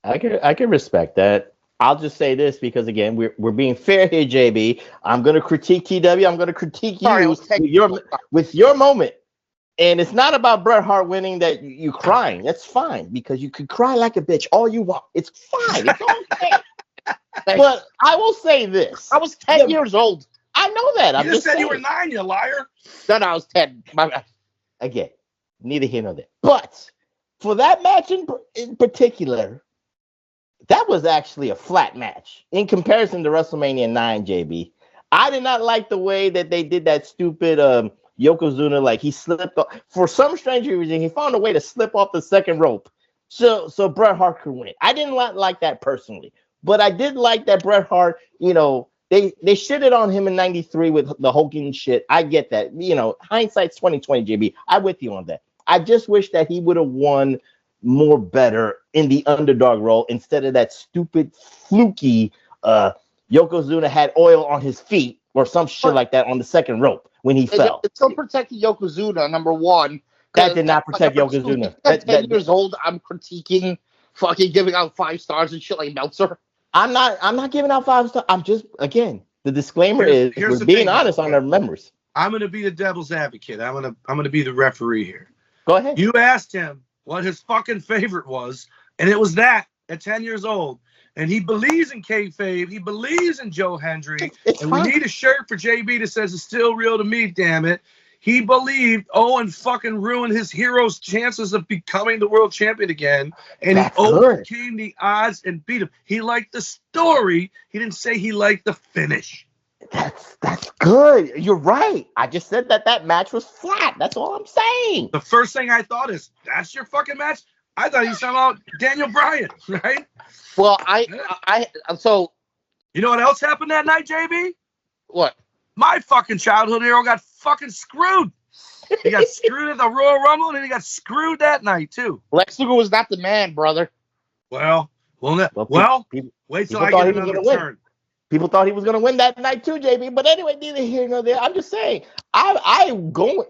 I can respect that. I'll just say this because again, we're being fair here, JB. I'm gonna critique TW. I'm gonna critique you with your moment. And it's not about Bret Hart winning that you crying. That's fine because you could cry like a bitch all you want. It's fine. It's okay. But I will say this: I was 10 years old. I know that. You I'm just said saying. you were 9, you liar. No, I was 10. Again, neither here nor there. But for that match in particular, that was actually a flat match in comparison to WrestleMania 9, JB. I did not like the way that they did that stupid Yokozuna. Like he slipped off. For some strange reason, he found a way to slip off the second rope. So Bret Hart could win. I didn't like that personally. But I did like that Bret Hart, they shitted on him in 93 with the Hogan shit. I get that. Hindsight's 2020, JB. I'm with you on that. I just wish that he would have won more better in the underdog role instead of that stupid fluky Yokozuna had oil on his feet or some shit like that on the second rope when he fell. It still protected Yokozuna, number one. That did not protect Yokozuna. At 10 years old, I'm critiquing, fucking giving out 5 stars and shit like Meltzer. I'm not giving out 5 stars. I'm just, again, the disclaimer is we're being honest on our members. I'm gonna be the devil's advocate. I'm gonna be the referee here. Go ahead. You asked him what his fucking favorite was, and it was that at 10 years old. And he believes in kayfabe. He believes in Joe Hendry. And we need a shirt for JB that says it's still real to me, damn it. He believed Owen fucking ruined his hero's chances of becoming the world champion again. And he overcame the odds and beat him. He liked the story. He didn't say he liked the finish. That's good. You're right. I just said that match was flat. That's all I'm saying. The first thing I thought is, that's your fucking match? I thought he was talking about Daniel Bryan, right? Well, so you know what else happened that night, JB? What? My fucking childhood hero got fucking screwed. He got screwed at the Royal Rumble, and then he got screwed that night too. Lex Luger was not the man, brother. Well, wait till I get another turn. People thought he was going to win that night too, JB. But anyway, neither here nor there. I'm just saying,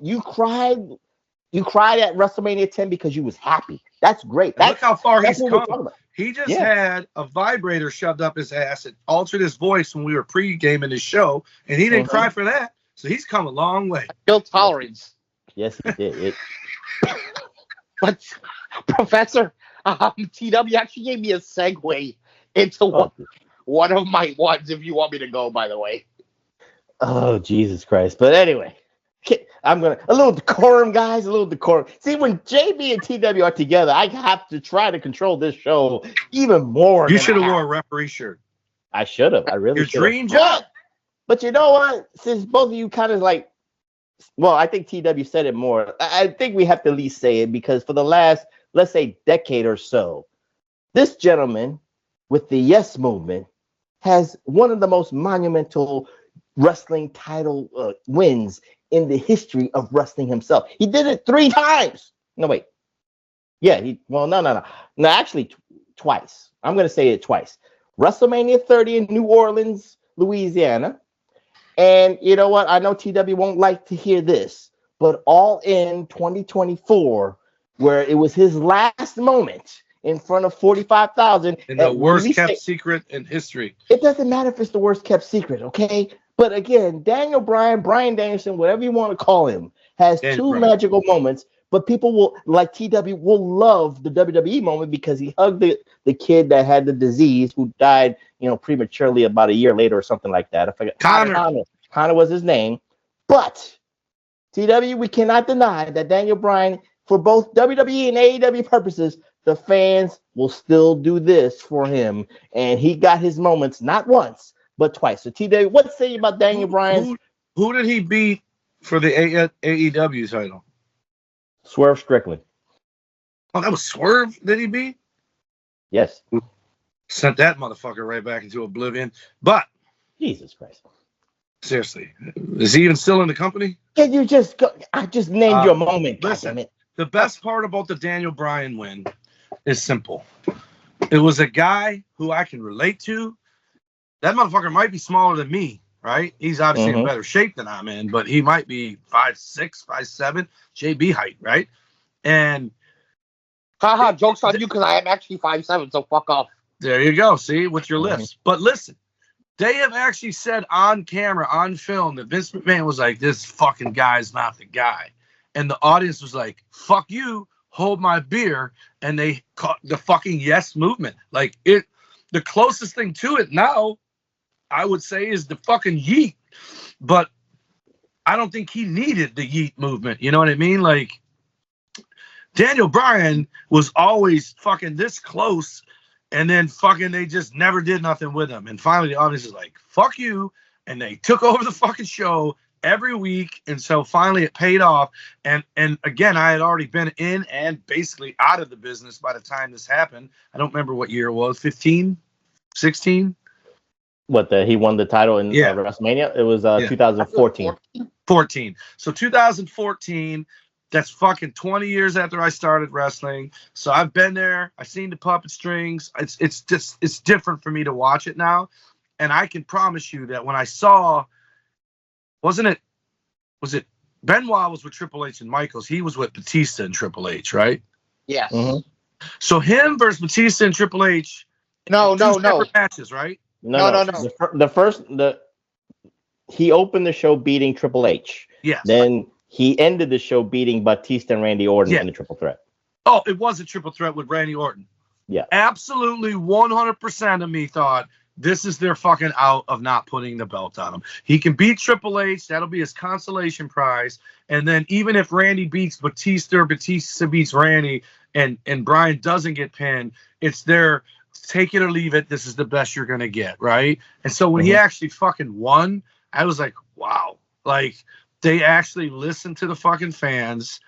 you cried at WrestleMania 10 because you was happy. That's great. Look how far he's come. He just had a vibrator shoved up his ass. It altered his voice when we were pre-gaming his show, and he didn't cry for that. So he's come a long way. Built tolerance. Yes, he did. But Professor, TW actually gave me a segue into one of my ones, if you want me to go, by the way. Oh, Jesus Christ. But anyway, a little decorum, guys, a little decorum. See, when JB and TW are together, I have to try to control this show even more. You should have wore a referee shirt. I should have. I really should. Your dream job. But you know what? Since both of you kind of I think TW said it more. I think we have to at least say it because for the last, let's say, decade or so, this gentleman with the Yes Movement has one of the most monumental wrestling title wins in the history of wrestling himself. He did it 3 times. No, wait. Yeah, no. Actually, twice. I'm going to say it twice. WrestleMania 30 in New Orleans, Louisiana. And you know what? I know TW won't like to hear this, but All In 2024, where it was his last moment in front of 45,000. And the worst kept secret in history. It doesn't matter if it's the worst kept secret, okay? But again, Daniel Bryan, Bryan Danielson, whatever you want to call him, has 2 magical moments. But people will, like TW, will love the WWE moment because he hugged the kid that had the disease who died, prematurely about a year later or something like that. I forget. Connor was his name. But TW, we cannot deny that Daniel Bryan, for both WWE and AEW purposes, the fans will still do this for him. And he got his moments not once, but twice. So TW, what say you about Daniel Bryan? Who did he beat for the AEW title? Swerve Strickland. Oh, that was Swerve that he beat? Yes. Sent that motherfucker right back into oblivion. But Jesus Christ. Seriously. Is he even still in the company? Can you just go? I just named your moment. Listen, the best part about the Daniel Bryan win is simple. It was a guy who I can relate to. That motherfucker might be smaller than me, right? He's obviously in better shape than I'm in, but he might be 5'6", 5'7", JB height, right? And joke's on you because I am actually 5'7", so fuck off. There you go. See, with your lifts. But listen, they have actually said on camera, on film, that Vince McMahon was like, this fucking guy's not the guy. and the audience was like, "Fuck you, hold my beer," and they caught the fucking yes movement. Like it, the closest thing to it now, I would say, is the fucking yeet, but I don't think he needed the yeet movement. You know what I mean? Like Daniel Bryan was always fucking this close, and then fucking they just never did nothing with him. And finally, the audience is like, "Fuck you," and they took over the fucking show every week, and so finally it paid off. And again, I had already been in and basically out of the business by the time this happened. I don't remember what year it was, 15, 16. What, he won the title in WrestleMania? It was 2014. 14. So 2014, that's fucking 20 years after I started wrestling. So I've been there. I've seen the puppet strings. It's different for me to watch it now. And I can promise you that when I saw, was it Benoit was with Triple H and Michaels. He was with Batista and Triple H, right? Yes. Mm-hmm. So him versus Batista and Triple H. No. Matches, right? No. He opened the show beating Triple H. Yes. Then he ended the show beating Batista and Randy Orton in the triple threat. Oh, it was a triple threat with Randy Orton. Yeah. Absolutely 100% of me thought this is their fucking out of not putting the belt on him. He can beat Triple H. That'll be his consolation prize. And then even if Randy beats Batista or Batista beats Randy and Bryan doesn't get pinned, it's their take it or leave it. This is the best you're going to get, right? And so when he actually fucking won, I was like, wow. Like, they actually listened to the fucking fans.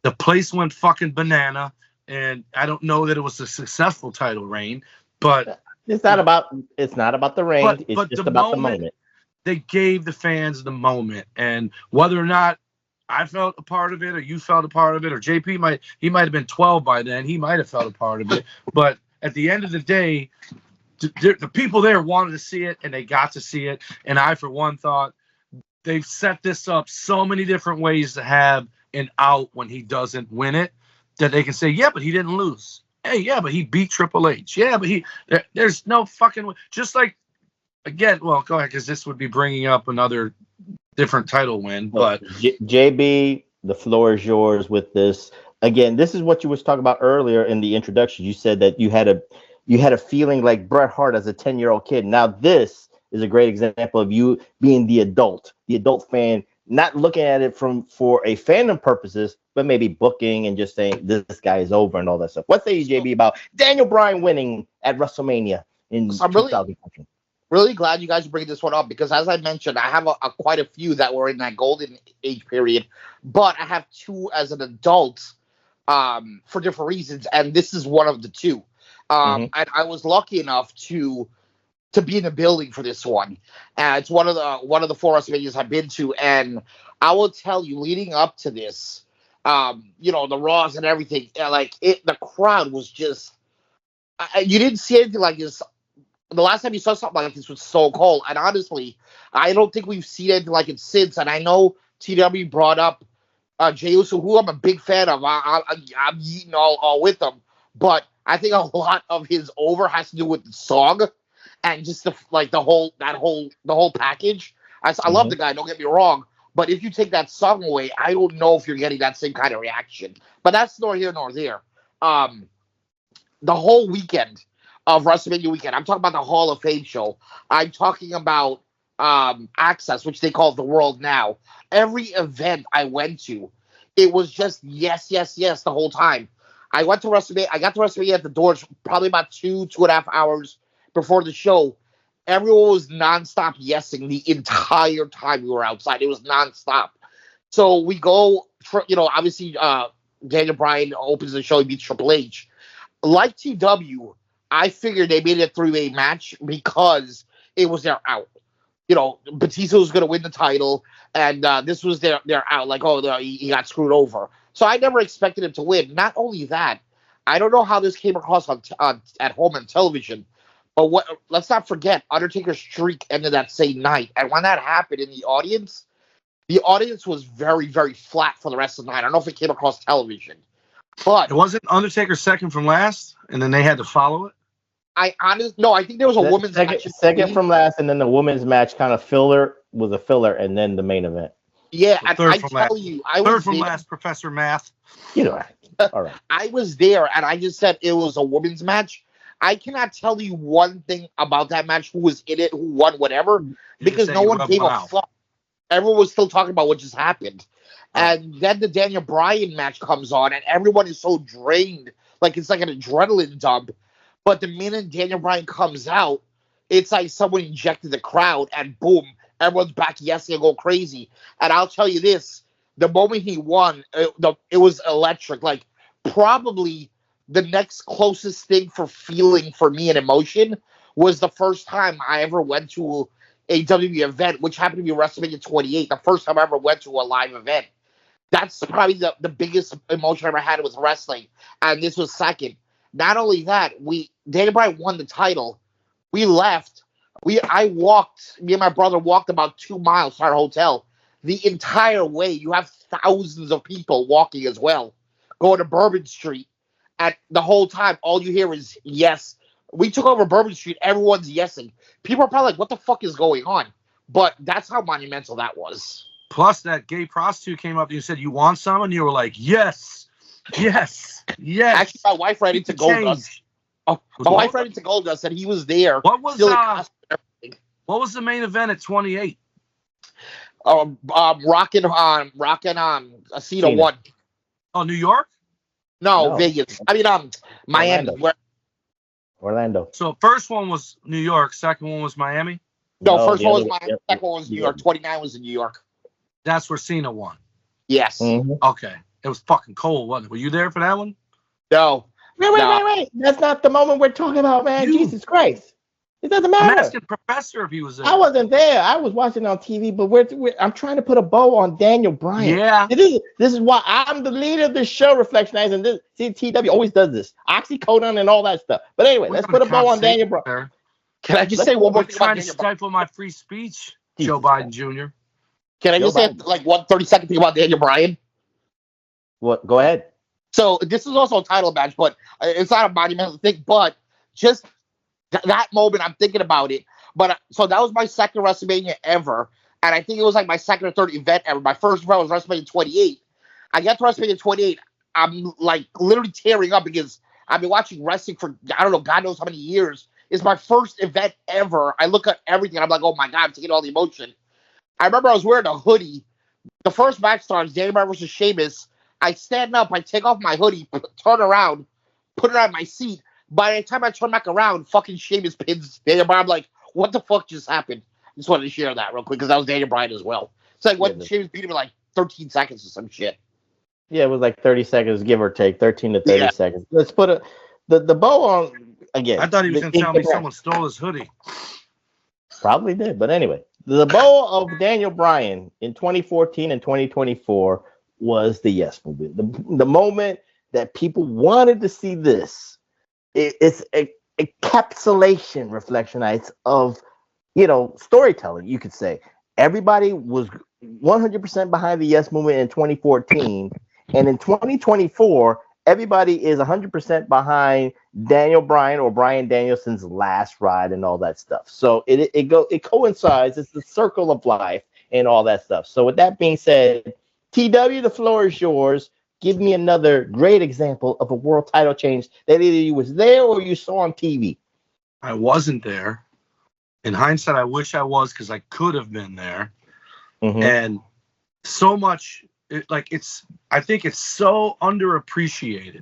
The place went fucking banana. And I don't know that it was a successful title reign, but it's not about the reign. It's just about the moment. They gave the fans the moment, and whether or not I felt a part of it, or you felt a part of it, or JP might have been 12 by then. He might have felt a part of it, but at the end of the day, the people there wanted to see it, and they got to see it. And I, for one, thought they've set this up so many different ways to have an out when he doesn't win it, that they can say, yeah, but he didn't lose. Hey, yeah, but he beat Triple H. Yeah, but there's no fucking way. Just like, again, well, go ahead, because this would be bringing up another different title win. But JB, the floor is yours with this. Again, this is what you was talking about earlier in the introduction. You said that you had a feeling like Bret Hart as a 10-year-old kid. Now this is a great example of you being the adult fan, not looking at it for a fandom purposes, but maybe booking and just saying this guy is over and all that stuff. What say you, JB, about Daniel Bryan winning at WrestleMania in 2014? Really glad you guys are bringing this one up, because as I mentioned, I have quite a few that were in that golden age period, but I have two as an adult for different reasons, and this is one of the two. And I was lucky enough to be in the building for this one. It's one of the 4 WrestleManias I've been to, and I will tell you, leading up to this, the Raws and everything, the crowd was just, you didn't see anything like this. The last time you saw something like this was so cold, and honestly, I don't think we've seen anything like it since. And I know TW brought up Jey Uso, who I'm a big fan of. I'm eating all with him, but I think a lot of his over has to do with the song and just the whole package. I love the guy, don't get me wrong, but if you take that song away, I don't know if you're getting that same kind of reaction. But that's nor here nor there. The whole weekend of WrestleMania weekend, I'm talking about the Hall of Fame show. I'm talking about Access, which they call the World Now. Every event I went to, it was just yes the whole time. I got to WrestleMania at the doors probably about 2.5 hours before the show. Everyone was nonstop yesing the entire time we were outside. It was nonstop. So we go, obviously Daniel Bryan opens the show, he beats Triple H. Like TW, I figured they made it a 3-way match because it was their out. Batista was going to win the title, and this was their out. He got screwed over. So I never expected him to win. Not only that, I don't know how this came across at home on television, but let's not forget, Undertaker's streak ended that same night. And when that happened in the audience was very, very flat for the rest of the night. I don't know if it came across television. But it wasn't Undertaker second from last, and then they had to follow it? I think there was a women's match. Second from last, and then the women's match kind of was a filler, and then the main event. Yeah, So and third I from tell last. you, I Third was from there. last, Professor Math. You know, all right. I was there, and I just said it was a women's match. I cannot tell you one thing about that match, who was in it, who won, whatever, You because say no you one rubbed gave a one out. fuck. Everyone was still talking about what just happened. Right. And then the Daniel Bryan match comes on, and everyone is so drained. Like, it's like an adrenaline dump. But the minute Daniel Bryan comes out, it's like someone injected the crowd, and boom, everyone's back yesing and go crazy. And I'll tell you this, the moment he won, it was electric. Like, probably the next closest thing for feeling for me an emotion was the first time I ever went to a WWE event, which happened to be WrestleMania 28, the first time I ever went to a live event. That's probably the biggest emotion I ever had with wrestling, and this was second. Not only that, Daniel Bryan won the title. We left. Me and my brother walked about 2 miles to our hotel. The entire way, you have thousands of people walking as well, going to Bourbon Street. And the whole time, all you hear is yes. We took over Bourbon Street. Everyone's yesing. People are probably like, what the fuck is going on? But that's how monumental that was. Plus, that gay prostitute came up and you said, you want some? And you were like, yes, yes, yes. Actually, my wife ran into Goldust. My wife ran into Goldust, and he was there. What was still in costume and everything. What was the main event at 28? Rockin' Cena won. Oh, New York? No, Vegas. I mean, Miami. Orlando. So first one was New York. Second one was Miami? No, first one was Miami. Second one was New York. 29 was in New York. That's where Cena won. Yes. Mm-hmm. Okay. It was fucking cold, wasn't it? Were you there for that one? No. Wait. That's not the moment we're talking about, man. Jesus Christ. It doesn't matter. I'm asking Professor if he was there. I wasn't there. I was watching on TV, but I'm trying to put a bow on Daniel Bryan. Yeah. This is why I'm the leader of this show, Reflectionites, and TW always does this. Oxycodone and all that stuff. But anyway, let's put a bow on Daniel Bryan. Can I just say one more thing about trying to Daniel Bryan? stifle my free speech, Joe Biden Jr. Can I just say like 1 30-second thing about Daniel Bryan? What? Go ahead. So this is also a title match, but it's not a monumental thing. But just that moment, I'm thinking about it. But so that was my second WrestleMania ever, and I think it was like my second or third event ever. My first event was WrestleMania 28. I get to WrestleMania 28, I'm like literally tearing up because I've been watching wrestling for I don't know, God knows how many years. It's my first event ever. I look at everything, I'm like, oh my God, I'm taking all the emotion. I remember I was wearing a hoodie. The first match starts, Daniel Bryan versus Sheamus. I stand up, I take off my hoodie, turn around, put it on my seat. By the time I turn back around, fucking Sheamus pins Daniel Bryan. I'm like, what the fuck just happened? Just wanted to share that real quick because that was Daniel Bryan as well. It's like when Sheamus beat him in like 13 seconds or some shit. Yeah, it was like 30 seconds, give or take, 13 to 30 seconds. Let's put the bow on again. I thought he was going to tell me someone stole his hoodie. Probably did, but anyway, the bow of Daniel Bryan in 2014 and 2024 was the yes movement. The moment that people wanted to see this. It's a encapsulation, Reflectionites, of storytelling. You could say everybody was 100% behind the yes movement in 2014, and in 2024, everybody is 100% behind Daniel Bryan or Bryan Danielson's last ride and all that stuff. So it coincides. It's the circle of life and all that stuff. So with that being said, TW, the floor is yours. Give me another great example of a world title change that either you was there or you saw on TV. I wasn't there. In hindsight, I wish I was because I could have been there. Mm-hmm. And so much, I think it's so underappreciated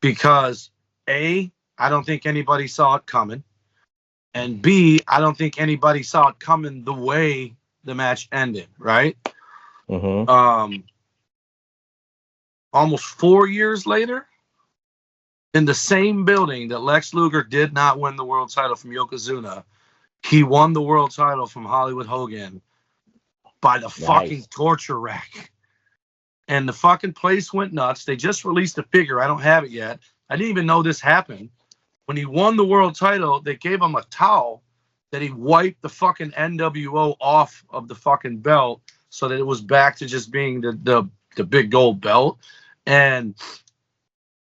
because A, I don't think anybody saw it coming. And B, I don't think anybody saw it coming the way the match ended, right? Mm-hmm. Almost 4 years later, in the same building that Lex Luger did not win the world title from Yokozuna, he won the world title from Hollywood Hogan by the fucking torture rack. And the fucking place went nuts. They just released a figure. I don't have it yet. I didn't even know this happened. When he won the world title, they gave him a towel that he wiped the fucking NWO off of the fucking belt so that it was back to just being the big gold belt. And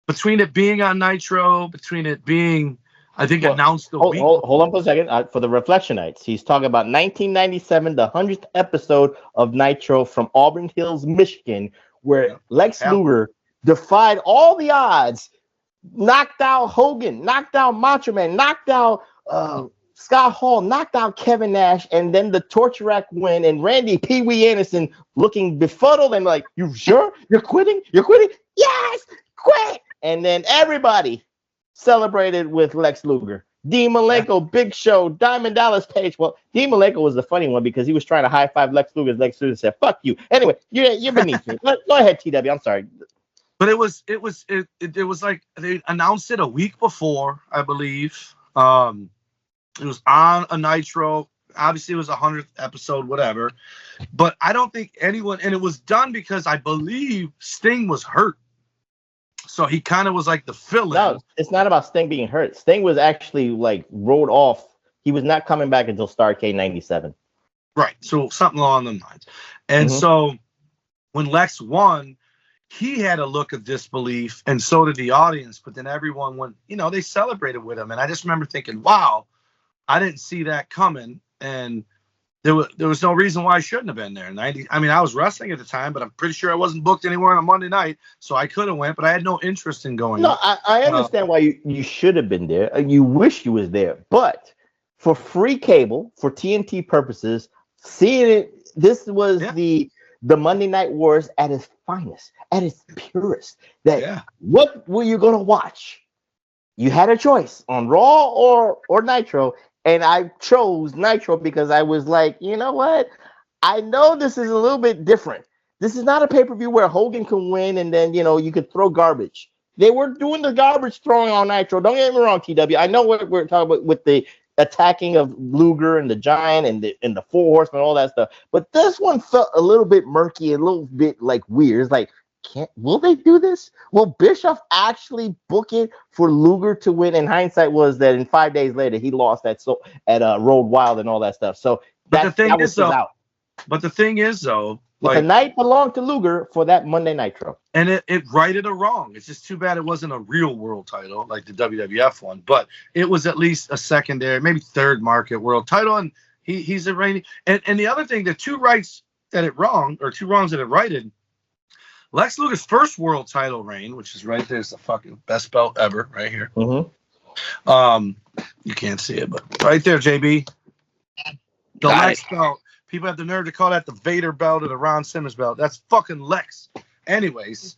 between it being on Nitro, between it being I think Well, announced the hold, week. hold on for a second. For the Reflectionites, he's talking about 1997, the 100th episode of Nitro from Auburn Hills, Michigan, where Yep. Lex Luger defied all the odds, knocked out Hogan, knocked out Macho Man, knocked out Scott Hall, knocked out Kevin Nash, and then the Torture Rack win, and Randy Pee Wee Anderson looking befuddled and like, "You sure? You're quitting? You're quitting? Yes, quit!" And then everybody celebrated with Lex Luger. Dean Malenko, Big Show, Diamond Dallas Page. Well, Dean Malenko was the funny one because he was trying to high five Lex Luger. Lex Luger said, "Fuck you." Anyway, you're beneath me. Go ahead, TW. I'm sorry. But it was like they announced it a week before, I believe. It was on a Nitro. Obviously, it was 100th episode, whatever. But I don't think anyone, and it was done because I believe Sting was hurt. So he kind of was like the fill-in. No, it's not about Sting being hurt. Sting was actually like rolled off. He was not coming back until Starrcade 97. Right. So something along those lines. And so when Lex won, he had a look of disbelief, and so did the audience. But then everyone went, they celebrated with him. And I just remember thinking, wow, I didn't see that coming. And there was no reason why I shouldn't have been there. I was wrestling at the time, but I'm pretty sure I wasn't booked anywhere on a Monday night, so I could have went, but I had no interest in going. No, I understand why you should have been there. You wish you was there, but for free cable, for TNT purposes, seeing it, this was the Monday Night Wars at its finest, at its purest. What were you gonna watch? You had a choice on Raw or Nitro. And I chose Nitro because I was like, you know what? I know this is a little bit different. This is not a pay-per-view where Hogan can win and then, you could throw garbage. They were doing the garbage throwing on Nitro. Don't get me wrong, TW. I know what we're talking about with the attacking of Luger and the Giant and the Four Horsemen, all that stuff. But this one felt a little bit murky, a little bit like weird. It's like, will they do this? Will Bischoff actually book it for Luger to win? And hindsight was that in 5 days later he lost at Road Wild and all that stuff. So the thing is, the night belonged to Luger for that Monday Nitro, and it righted a wrong. It's just too bad it wasn't a real world title like the WWF one, but it was at least a secondary, maybe third market world title, and he's a reigning. And the other thing, the two wrongs that it righted. Lex Luger's first world title reign, which is right there's the fucking best belt ever, right here. You can't see it, but right there, JB. The Lex belt. People have the nerve to call that the Vader belt or the Ron Simmons belt. That's fucking Lex. Anyways,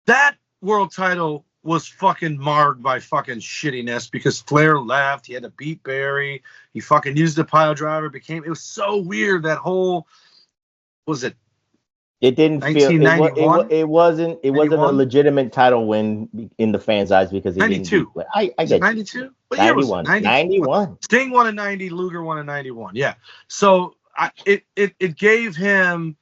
that world title was fucking marred by fucking shittiness because Flair left. He had to beat Barry. He fucking used the pile driver. It was so weird. That whole, was it? It didn't feel it wasn't a legitimate title win in the fans' eyes because it 92. Didn't I get 92. 91. Sting won in 90. Luger won in 91. Yeah. So it gave him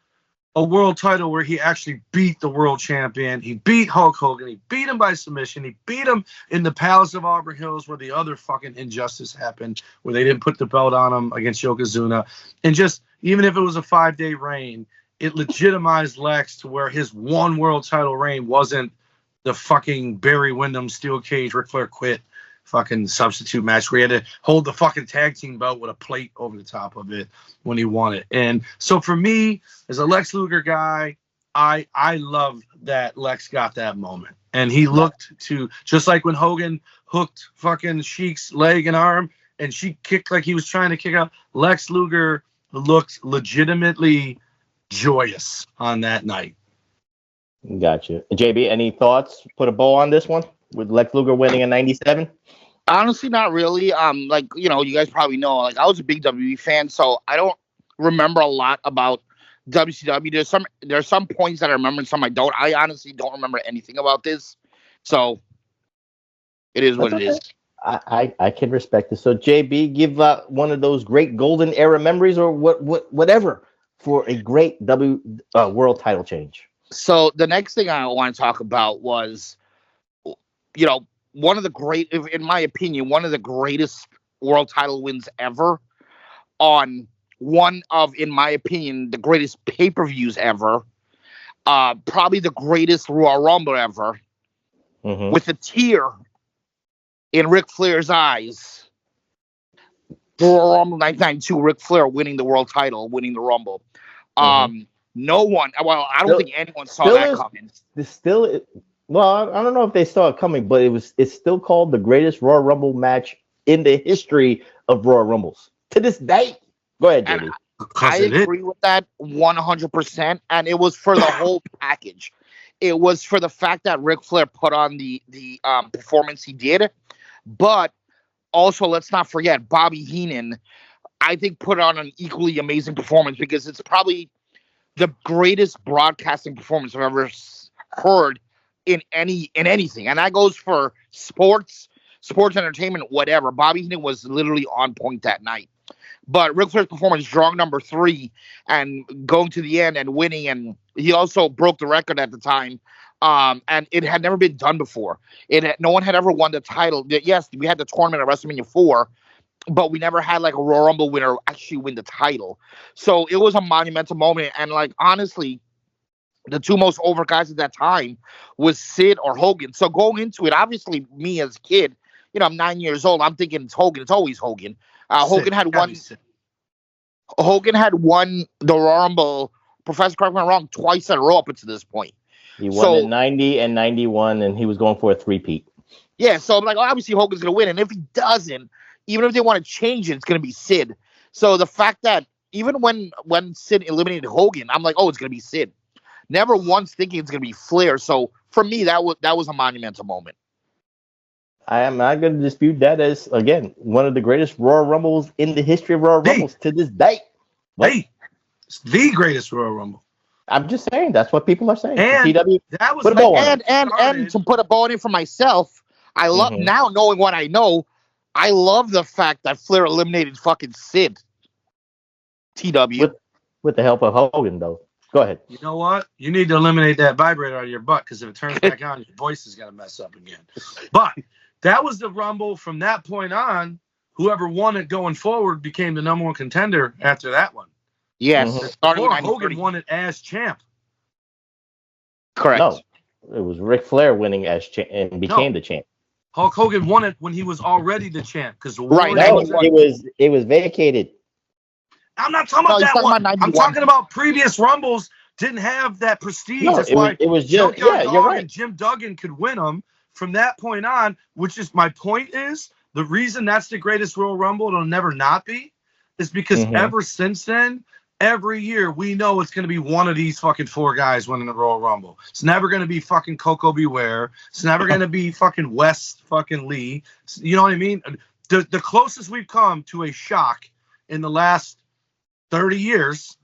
a world title where he actually beat the world champion. He beat Hulk Hogan. He beat him by submission. He beat him in the Palace of Auburn Hills where the other fucking injustice happened, where they didn't put the belt on him against Yokozuna. And just even if it was a 5-day reign, it legitimized Lex to where his one world title reign wasn't the fucking Barry Windham steel cage Ric Flair quit fucking substitute match where he had to hold the fucking tag team belt with a plate over the top of it when he won it. And so for me, as a Lex Luger guy, I love that Lex got that moment. And he looked to, just like when Hogan hooked fucking Sheik's leg and arm and Sheik kicked like he was trying to kick out, Lex Luger looked legitimately joyous on that night. Gotcha. JB, any thoughts? Put a bow on this one with Lex Luger winning in 97? Honestly, not really. You guys probably know, I was a big WWE fan, so I don't remember a lot about WCW. There's some points that I remember and some I don't. I honestly don't remember anything about this. So it is what it is. I can respect it. So JB, give one of those great golden era memories or whatever for a great world title change. So the next thing I want to talk about was, one of the in my opinion, one of the greatest world title wins ever on one of, in my opinion, the greatest pay-per-views ever, probably the greatest Royal Rumble ever, with a tear in Ric Flair's eyes, the Royal Rumble 1992, Ric Flair winning the world title, winning the Rumble. No one, well, I don't think anyone saw that coming. Well, I don't know if they saw it coming, but it's still called the greatest Royal Rumble match in the history of Royal Rumbles to this day. Go ahead, JD. I agree with that 100%, and it was for the whole package. It was for the fact that Ric Flair put on the performance he did, but also let's not forget Bobby Heenan. I think put on an equally amazing performance because it's probably the greatest broadcasting performance I've ever heard in anything, and that goes for sports entertainment, whatever. Bobby Heenan was literally on point that night. But Ric Flair's performance, drawing number 3 and going to the end and winning, and he also broke the record at the time. And it had never been done before. No one had ever won the title. Yes, we had the tournament at WrestleMania 4, but we never had like a Royal Rumble winner actually win the title. So it was a monumental moment. And like honestly, the two most over guys at that time was Sid or Hogan. So going into it, obviously me as a kid, I'm 9 years old. I'm thinking it's Hogan. It's always Hogan. Hogan had won. Hogan had won the Royal Rumble. Professor, correct me if I'm wrong, twice in a row up until this point. He won in 90 and 91, and he was going for a three-peat. Yeah, so I'm like, obviously Hogan's going to win. And if he doesn't, even if they want to change it, it's going to be Sid. So the fact that even when Sid eliminated Hogan, I'm like, oh, it's going to be Sid. Never once thinking it's going to be Flair. So for me, that was a monumental moment. I am not going to dispute that as, again, one of the greatest Royal Rumbles in the history of Royal Rumbles to this day. Hey, it's the greatest Royal Rumble. I'm just saying that's what people are saying. And TW, that was and to put a bow in for myself, I love now knowing what I know. I love the fact that Flair eliminated fucking Sid. TW with the help of Hogan, though. Go ahead. You know what? You need to eliminate that vibrator out of your butt because if it turns back on, your voice is gonna mess up again. But that was the Rumble. From that point on, whoever won it going forward became the number one contender after that one. Yes. Before Hogan won it as champ. Correct. No, it was Ric Flair winning as champ and became the champ. Hulk Hogan won it when he was already the champ. It was vacated. I'm not talking about that one. I'm talking about previous Rumbles didn't have that prestige. No, That's why it was just you're right. And Jim Duggan could win them from that point on, which is my point is the reason that's the greatest Royal Rumble, it'll never not be, is because ever since then, every year we know it's going to be one of these fucking 4 guys winning the Royal Rumble. It's never going to be fucking Coco Beware. It's never going to be fucking Wes fucking Lee. You know what I mean? The closest we've come to a shock in the last 30 years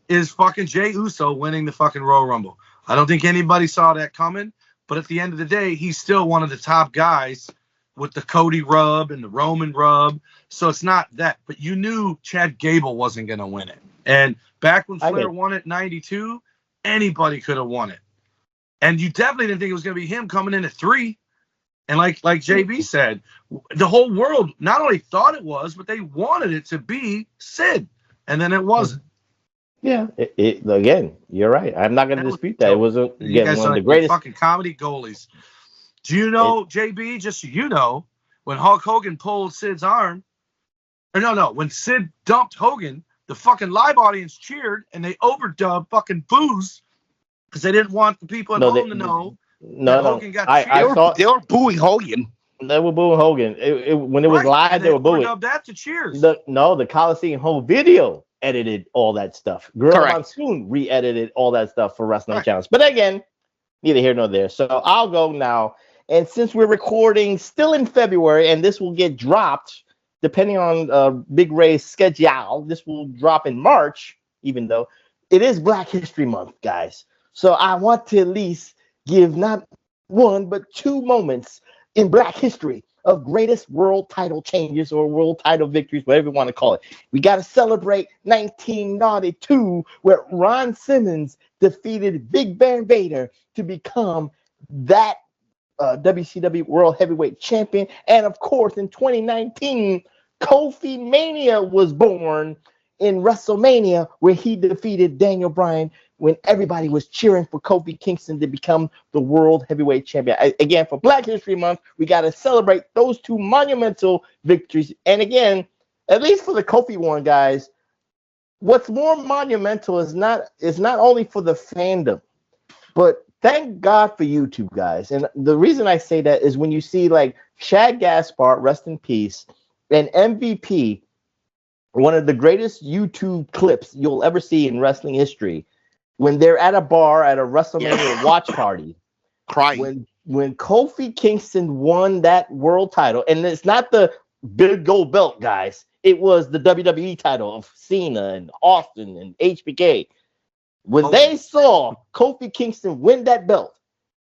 is fucking Jey Uso winning the fucking Royal Rumble. I don't think anybody saw that coming, but at the end of the day, he's still one of the top guys with the Cody rub and the Roman rub. So it's not that, but you knew Chad Gable wasn't going to win it. And back when Flair won it in 92, anybody could have won it. And you definitely didn't think it was going to be him coming in at 3. And like JB said, the whole world not only thought it was, but they wanted it to be Sid. And then it wasn't. Yeah, again, you're right. I'm not going to dispute that. It was one of the greatest fucking comedy goalies. Do you know, JB? Just so you know, when Hulk Hogan pulled Sid's arm, when Sid dumped Hogan, the fucking live audience cheered and they overdubbed fucking booze because they didn't want the people at home to know. Hogan got cheered. They were booing Hogan. They were booing Hogan. When it was live, they were booing. That to cheers. The Coliseum home video edited all that stuff. Gorilla Monsoon re-edited all that stuff for Wrestling Challenge. But again, neither here nor there. So I'll go now. And since we're recording still in February, and this will get dropped depending on Big Ray's schedule, this will drop in March, even though it is Black History Month, guys. So I want to at least give not one, but 2 moments in Black history of greatest world title changes or world title victories, whatever you want to call it. We got to celebrate 1992, where Ron Simmons defeated Big Van Vader to become that WCW World Heavyweight Champion. And of course, in 2019, Kofimania was born, in WrestleMania where he defeated Daniel Bryan when everybody was cheering for Kofi Kingston to become the World Heavyweight Champion. Again, for Black History Month, we got to celebrate those two monumental victories. And again, at least for the Kofi one, guys, what's more monumental is not only for the fandom, but thank God for YouTube, guys. And the reason I say that is when you see like Shad Gaspard, rest in peace, and MVP, one of the greatest YouTube clips you'll ever see in wrestling history, when they're at a bar at a WrestleMania watch party, crying. When Kofi Kingston won that world title, and it's not the big gold belt, guys. It was the WWE title of Cena and Austin and HBK. When they saw Kofi Kingston win that belt,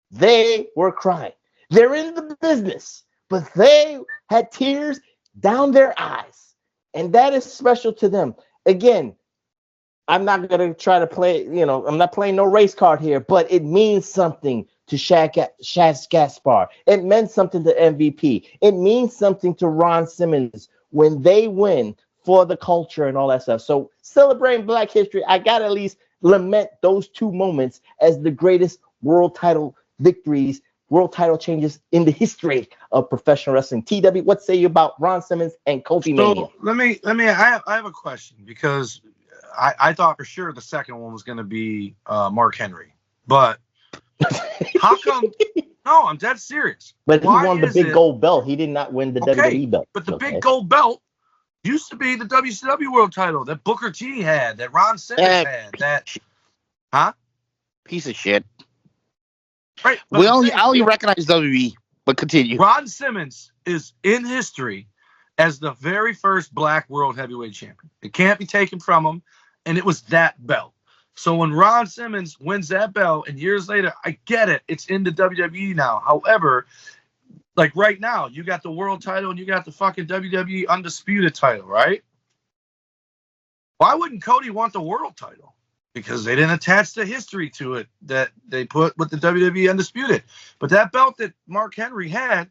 they were crying. They're in the business, but they had tears down their eyes, and that is special to them. Again, I'm not going to try to play, I'm not playing no race card here, but it means something to Shad Gaspard. It meant something to MVP. It means something to Ron Simmons when they win for the culture and all that stuff. So celebrating Black history, I got to at least lament those two moments as the greatest world title victories, world title changes in the history of professional wrestling. TW, what say you about Ron Simmons and Kofimania? So I have a question, because I thought for sure the second one was going to be Mark Henry, but how come? No, I'm dead serious. But he won the big gold belt. He did not win the WWE belt. But the big gold belt used to be the WCW world title that Booker T had, that Ron Simmons had. Piece of shit. Right. I only recognize WWE, but continue. Ron Simmons is in history as the very first Black World Heavyweight Champion. It can't be taken from him, and it was that belt. So when Ron Simmons wins that belt, and years later, I get it, it's in the WWE now. However, like right now, you got the world title and you got the fucking WWE undisputed title, right? Why wouldn't Cody want the world title? Because they didn't attach the history to it that they put with the WWE undisputed. But that belt that Mark Henry had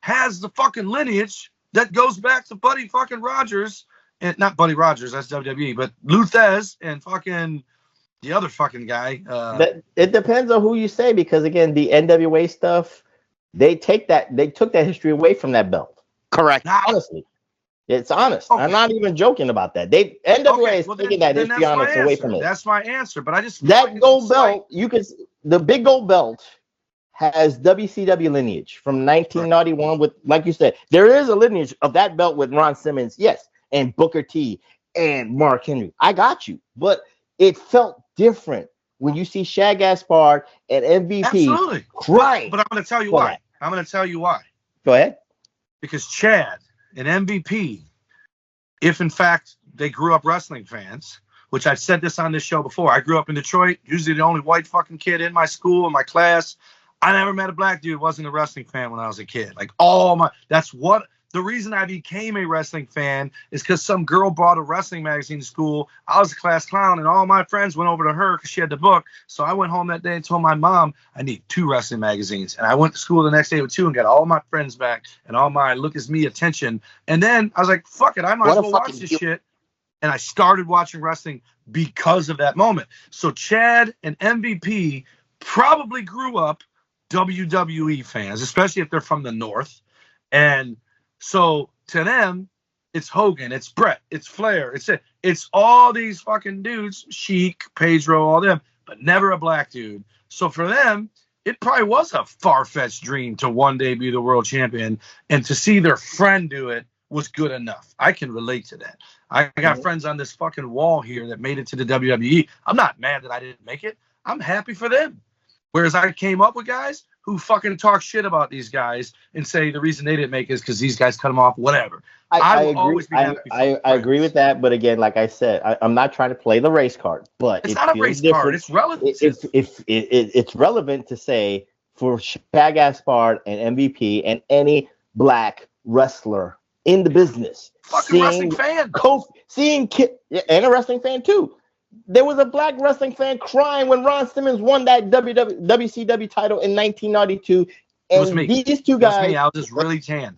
has the fucking lineage that goes back to Buddy fucking Rogers, and not Buddy Rogers, that's WWE, but Luthez and fucking the other fucking guy. It depends on who you say, because again, the NWA stuff, they took that history away from that belt. Correct. Honestly, it's honest. Okay. I'm not even joking about that. NWA is taking that history honest away from it. That's my answer. But I just that gold belt, the big gold belt has WCW lineage from 1991 with, like you said, there is a lineage of that belt with Ron Simmons, yes, and Booker T and Mark Henry. I got you, but it felt different when you see Shad Gaspard and MVP crying. But I'm going to tell you why. I'm going to tell you why. Go ahead. Because Chad and MVP, if in fact they grew up wrestling fans, which I've said this on this show before, I grew up in Detroit, usually the only white fucking kid in my school, in my class. I never met a black dude who wasn't a wrestling fan when I was a kid. That's what the reason I became a wrestling fan is because some girl brought a wrestling magazine to school. I was a class clown, and all my friends went over to her because she had the book. So I went home that day and told my mom I need 2 wrestling magazines. And I went to school the next day with 2 and got all my friends back and all my look as me attention. And then I was like, fuck it, I might as well watch this shit. And I started watching wrestling because of that moment. So Chad and MVP probably grew up WWE fans, especially if they're from the North. And so to them, it's Hogan, it's Brett, it's Flair, it's all these fucking dudes, Sheik, Pedro, all them, but never a black dude. So for them, it probably was a far-fetched dream to one day be the world champion, and to see their friend do it was good enough. I can relate to that. I got friends on this fucking wall here that made it to the WWE. I'm not mad that I didn't make it. I'm happy for them. Whereas I came up with guys who fucking talk shit about these guys and say the reason they didn't make it is because these guys cut them off, whatever. I will agree. always be happy. I agree with that, but again, like I said, I'm not trying to play the race card, but it's not a race card. It's relevant. It's relevant to say for Shad Gaspard and MVP and any black wrestler in the business, fucking wrestling fan, and a wrestling fan too. There was a black wrestling fan crying when Ron Simmons won that WCW title in 1992. And it was me. These two guys. It was me. I was just really tan.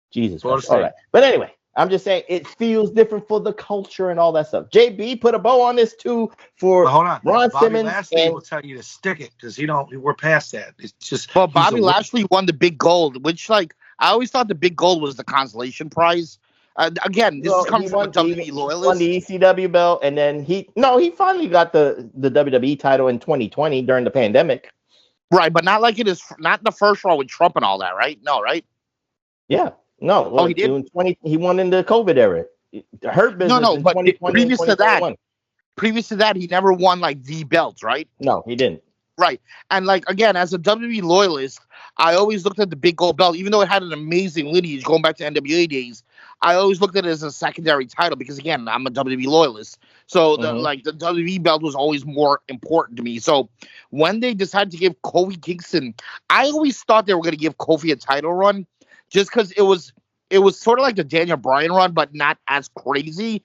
Jesus Christ. All right. But anyway, I'm just saying it feels different for the culture and all that stuff. JB put a bow on this too for But hold on, Ron Bobby Simmons. Lashley And will tell you to stick it because we're past that. It's just. Well, Bobby Lashley won the big gold, which I always thought the big gold was the consolation prize. Again, this is coming from a WWE loyalist. Won the ECW belt, and then he finally got the WWE title in 2020 during the pandemic. Right, but not like it is. Not the first Raw with Trump and all that, right? No, right? Yeah, no. Well, he did. In 20, he won in the COVID era. The Hurt Business. No, in but 2020 previous to that, he never won like the belts, right? No, he didn't. Right, and again, as a WWE loyalist, I always looked at the big gold belt, even though it had an amazing lineage going back to NWA days. I always looked at it as a secondary title because, again, I'm a WWE loyalist. So the WWE belt was always more important to me. So when they decided to give Kofi Kingston, I always thought they were going to give Kofi a title run, just because it was sort of like the Daniel Bryan run, but not as crazy.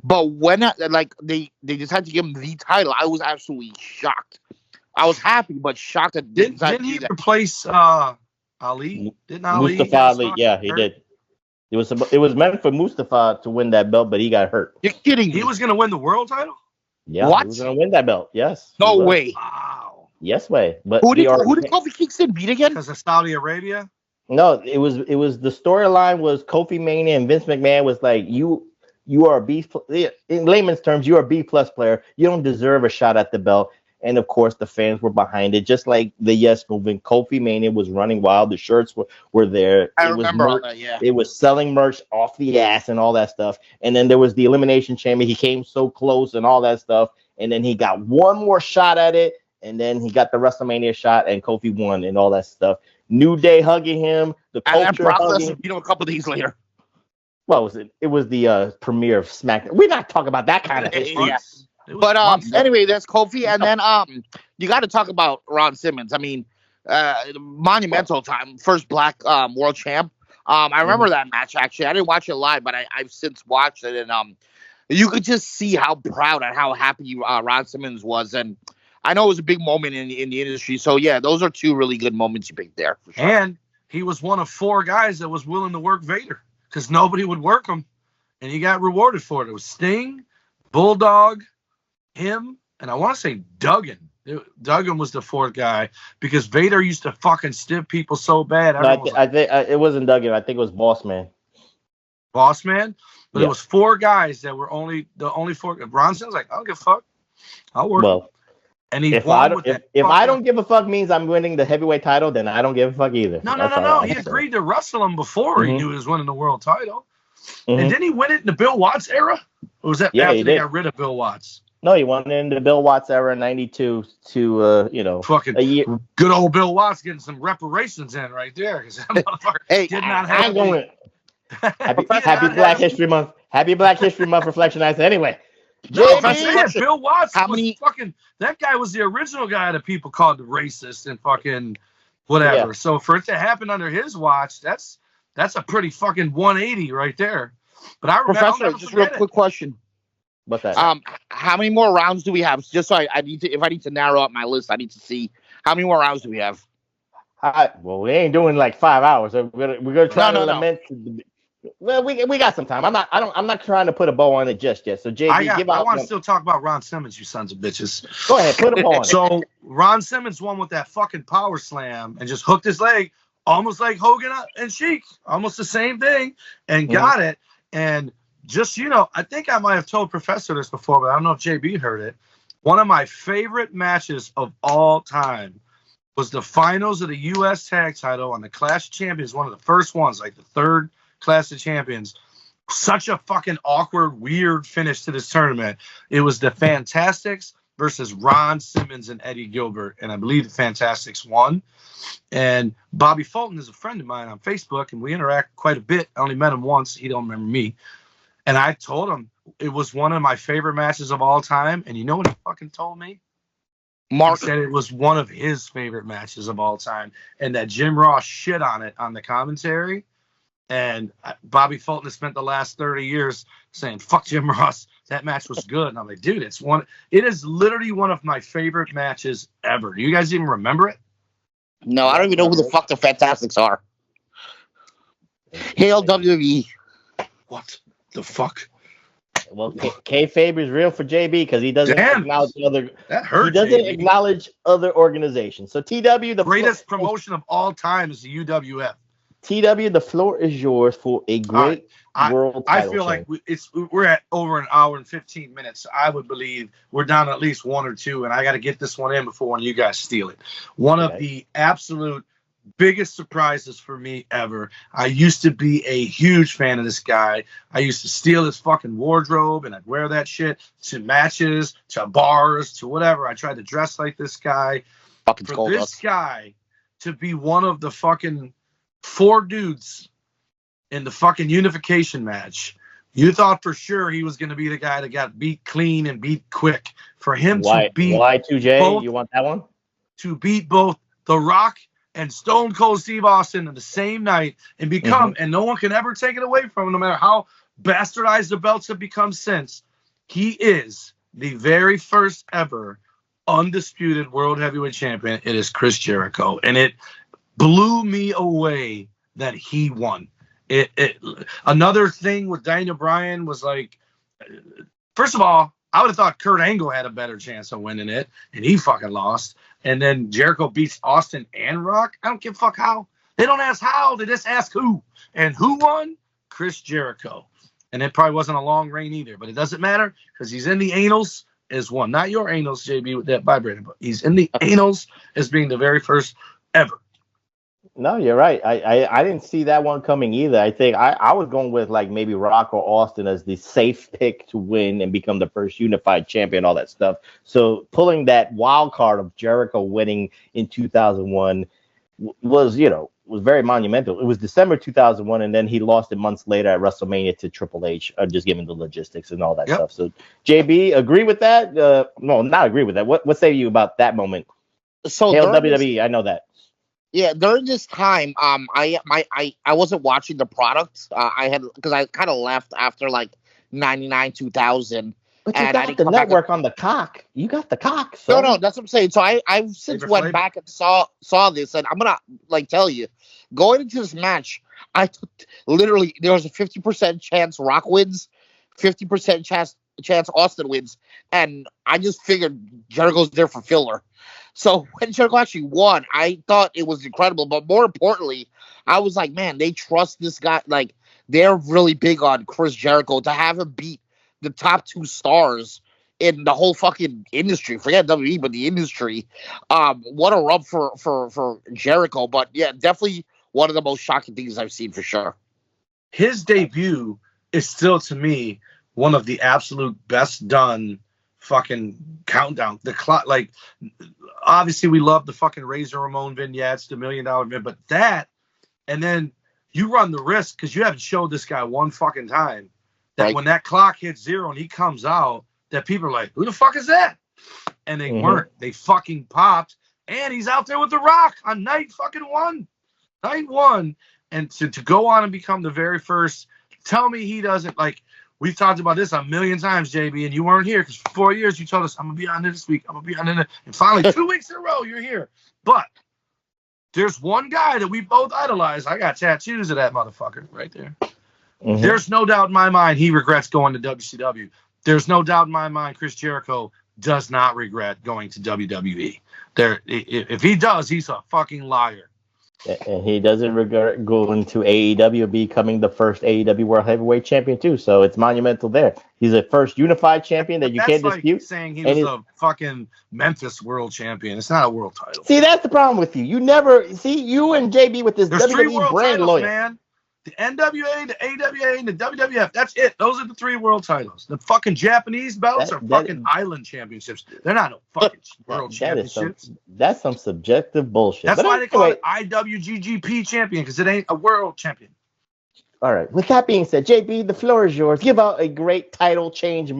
But when they decided to give him the title, I was absolutely shocked. I was happy, but shocked that didn't he replace Ali? Didn't Ali? Mustafa Ali? Yeah, he did. It was meant for Mustafa to win that belt, but he got hurt. You're kidding me. He was going to win the world title? Yeah, what? He was going to win that belt. Yes. No way. Wow. Yes way. But who did Kofi Kingston beat again? Because of Saudi Arabia? No, it was the storyline was Kofimania and Vince McMahon was like, you are a B, in layman's terms, you're a B+ player. You don't deserve a shot at the belt. And of course, the fans were behind it, just like the Yes Movement. Kofimania was running wild. The shirts were there. I remember all that, yeah. It was selling merch off the ass and all that stuff. And then there was the Elimination Chamber. He came so close and all that stuff. And then he got one more shot at it. And then he got the WrestleMania shot, and Kofi won and all that stuff. New Day hugging him. The culture hugging. A couple days later. What was it? It was the premiere of SmackDown. We're not talking about that kind of history. Yeah. But anyway, that's Kofi, and then you got to talk about Ron Simmons. I mean, monumental time, first Black world champ. I remember that match actually. I didn't watch it live, but I've since watched it, and you could just see how proud and how happy Ron Simmons was, and I know it was a big moment in the industry. So yeah, those are two really good moments you picked there. For sure. And he was one of 4 guys that was willing to work Vader because nobody would work him, and he got rewarded for it. It was Sting, Bulldog, him, and I want to say Duggan. Duggan was the 4th guy because Vader used to fucking stiff people so bad. No, I think it wasn't Duggan. I think it was Boss Man. Boss Man? But Yeah. it was 4 guys that were the only 4. Bronson's like, I don't give a fuck. I'll work. Well, and he if won I don't give a fuck means I'm winning the heavyweight title, then I don't give a fuck either. No. He agreed to wrestle him before he knew he was winning the world title. And didn't he win it in the Bill Watts era? Or was that after they got rid of Bill Watts? No, he won in the Bill Watts era in '92 to fucking a year. Good old Bill Watts getting some reparations in right there because that motherfucker did not have Happy Black History Month. Happy Black History Month, Reflectionites. Anyway, Bill Watts that guy was the original guy that people called the racist and fucking whatever. Yeah. So for it to happen under his watch, that's a pretty fucking 180 right there. But I remember, Professor, just real quick question. What's that? How many more rounds do we have? Just so I need to, if I need to narrow up my list, I need to see how many more rounds do we have. Well, we ain't doing like 5 hours. We're gonna try to lament. Well, we got some time. I'm not trying to put a bow on it just yet. So JB, I want to still talk about Ron Simmons, you sons of bitches. Go ahead, put a bow on it. So Ron Simmons won with that fucking power slam and just hooked his leg, almost like Hogan and Sheik, almost the same thing, and got it. And just, I think I might have told Professor this before, but I don't know if JB heard it. One of my favorite matches of all time was the finals of the U.S. Tag Title on the Clash of Champions, one of the first ones, like the 3rd Clash of Champions. Such a fucking awkward, weird finish to this tournament. It was the Fantastics versus Ron Simmons and Eddie Gilbert, and I believe the Fantastics won. And Bobby Fulton is a friend of mine on Facebook, and we interact quite a bit. I only met him once. He don't remember me. And I told him it was one of my favorite matches of all time. And you know what he fucking told me? Mark said it was one of his favorite matches of all time. And that Jim Ross shit on it on the commentary. And Bobby Fulton has spent the last 30 years saying, fuck Jim Ross. That match was good. And I'm like, dude, it is literally one of my favorite matches ever. Do you guys even remember it? No, I don't even know who the fuck the Fantastics are. Hail WWE. what the fuck? Well, kayfabe is real for JB because he doesn't acknowledge other. That hurt. He doesn't JB. acknowledge other organizations. So TW, the greatest promotion of all time is the UWF. TW, the floor is yours for a great world title. I feel like we're at over an hour and 15 minutes. So I would believe we're down at least one or two, and I got to get this one in before one of you guys steal it. One of the absolute biggest surprises for me ever. I used to be a huge fan of this guy. I used to steal his fucking wardrobe, and I'd wear that shit to matches, to bars, to whatever. I tried to dress like this guy. For this guy to be one of the fucking 4 dudes in the fucking unification match, you thought for sure he was going to be the guy that got beat clean and beat quick. For him to beat Y2J, you want that one? To beat both The Rock and Stone Cold Steve Austin in the same night and become, and no one can ever take it away from him, no matter how bastardized the belts have become since, he is the very first ever undisputed world heavyweight champion. It is Chris Jericho, and it blew me away that he won. Another thing with Daniel Bryan was like, first of all, I would have thought Kurt Angle had a better chance of winning it, and he fucking lost. And then Jericho beats Austin and Rock. I don't give a fuck how. They don't ask how, they just ask who. And who won? Chris Jericho. And it probably wasn't a long reign either, but it doesn't matter because he's in the annals as one. Not your annals, JB, with that vibrator, but he's in the annals as being the very first ever. No, you're right. I didn't see that one coming either. I think I was going with like maybe Rock or Austin as the safe pick to win and become the first unified champion, all that stuff. So pulling that wild card of Jericho winning in 2001 was very monumental. It was December 2001, and then he lost it months later at WrestleMania to Triple H, just given the logistics and all that stuff. So JB, agree with that? No, not agree with that. What say you about that moment? So Hail WWE, I know that. Yeah, during this time, I wasn't watching the product. Because I kind of left after like 99, 2000. But you got the network on the cock. You got the cock. So. No, that's what I'm saying. So I've since went back and saw this, and I'm gonna tell you, going into this match, literally there was a 50% chance Rock wins, 50% chance Austin wins, and I just figured Jericho's there for filler. So when Jericho actually won, I thought it was incredible. But more importantly, I was like, man, they trust this guy. Like, they're really big on Chris Jericho. To have him beat the top 2 stars in the whole fucking industry, forget WWE, but the industry, what a rub for Jericho. But yeah, definitely one of the most shocking things I've seen for sure. His debut is still, to me, one of the absolute best done fucking countdown. The clock, like, obviously we love the fucking Razor Ramon vignettes, the $1 Million event, but that, and then you run the risk because you haven't showed this guy one fucking time that when that clock hits 0 and he comes out, that people are like, who the fuck is that? And they weren't. They fucking popped, and he's out there with The Rock on night fucking 1. Night 1. And to go on and become the very first, tell me he doesn't, like, we've talked about this a million times, JB, and you weren't here because for 4 years you told us, I'm going to be on it this week. I'm going to be on it. And finally, 2 weeks in a row, you're here. But there's one guy that we both idolize. I got tattoos of that motherfucker right there. There's no doubt in my mind he regrets going to WCW. There's no doubt in my mind Chris Jericho does not regret going to WWE. If he does, he's a fucking liar. And he doesn't regret going to AEW, becoming the first AEW World Heavyweight Champion too. So it's monumental there. He's the first unified champion that you can't dispute. Saying he was a fucking Memphis World Champion. It's not a world title. See, that's the problem with you. You never see you and JB with this WWE brand loyal. Man. The NWA, the AWA, and the WWF. That's it. Those are the 3 world titles. The fucking Japanese belts are fucking island championships. They're not no fucking world championships. That's some subjective bullshit. That's why they call it IWGGP champion, because it ain't a world champion. All right. With that being said, JB, the floor is yours. Give out a great title change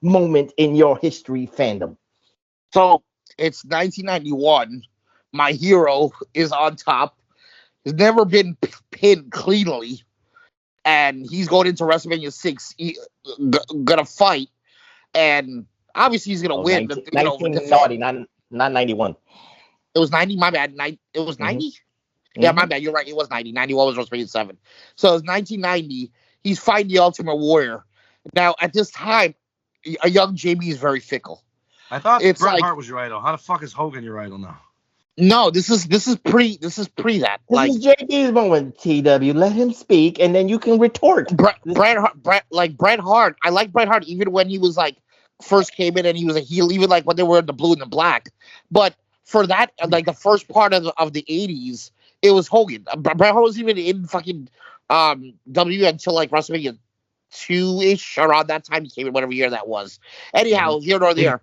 moment in your history fandom. So it's 1991. My hero is on top. He's never been pinned cleanly, and he's going into WrestleMania 6. Gonna fight, and obviously he's gonna win. 1990, not 91. It was 90. My bad. It was 90. Yeah, my bad. You're right. It was 90. 91 was WrestleMania 7. So it was 1990. he's fighting the Ultimate Warrior. Now, at this time, a young JB is very fickle. I thought It's Bret like- Hart was your idol. How the fuck is Hogan your idol now? No, this is pre that. This is JB's moment, TW. Let him speak, and then you can retort. Bret Hart. I like Bret Hart even when he was like first came in and he was a heel, even like when they were in the blue and the black. But for that, like the first part of the 80s, it was Hogan. Bret Hart was even in fucking W until like WrestleMania 2-ish, around that time he came in, whatever year that was. Anyhow, here nor there.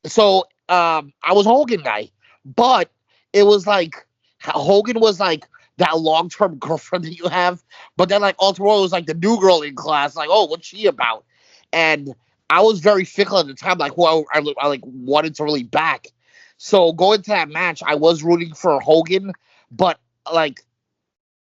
So I was a Hogan guy, but it was like Hogan was like that long-term girlfriend that you have, but then like Ultimate Warrior was like the new girl in class, like, oh, what's she about? And I was very fickle at the time, like who I like wanted to really back. So going to that match, I was rooting for Hogan, but like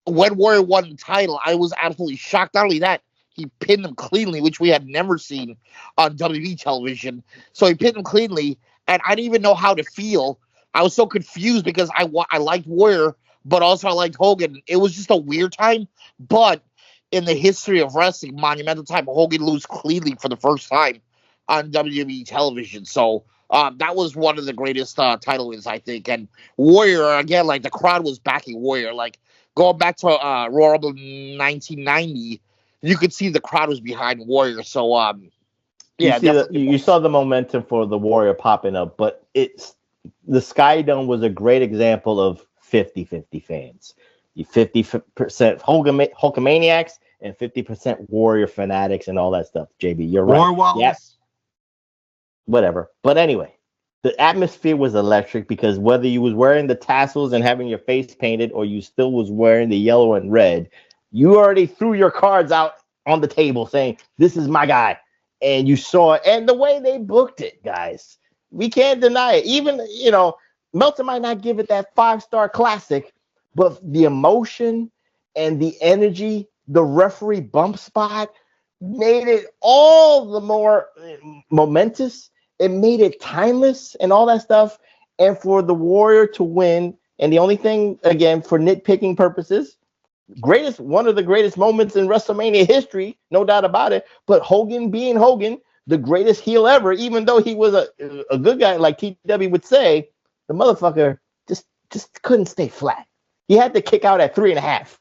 when Warrior won the title, I was absolutely shocked. Not only that, he pinned him cleanly, which we had never seen on WWE television. So he pinned him cleanly, and I didn't even know how to feel. I was so confused because I liked Warrior, but also I liked Hogan. It was just a weird time, but in the history of wrestling, monumental time, Hogan lose cleanly for the first time on WWE television. So that was one of the greatest title wins, I think. And Warrior, again, like the crowd was backing Warrior. Like going back to Royal Rumble 1990, you could see the crowd was behind Warrior. So yeah, you saw the momentum for the Warrior popping up, but the Sky Dome was a great example of 50-50 fans. 50% Hulkamaniacs and 50% Warrior fanatics and all that stuff. JB, you're right. War Wallace. Yeah. Whatever. But anyway, the atmosphere was electric because whether you was wearing the tassels and having your face painted or you still was wearing the yellow and red, you already threw your cards out on the table saying, this is my guy. And you saw it. And the way they booked it, guys, we can't deny it. Even, Meltzer might not give it that 5-star classic, but the emotion and the energy, the referee bump spot made it all the more momentous. It made it timeless and all that stuff. And for the Warrior to win, and the only thing, again, for nitpicking purposes, one of the greatest moments in WrestleMania history, no doubt about it. But Hogan being Hogan, the greatest heel ever, even though he was a good guy, like TW would say, the motherfucker just couldn't stay flat. He had to kick out at 3.5.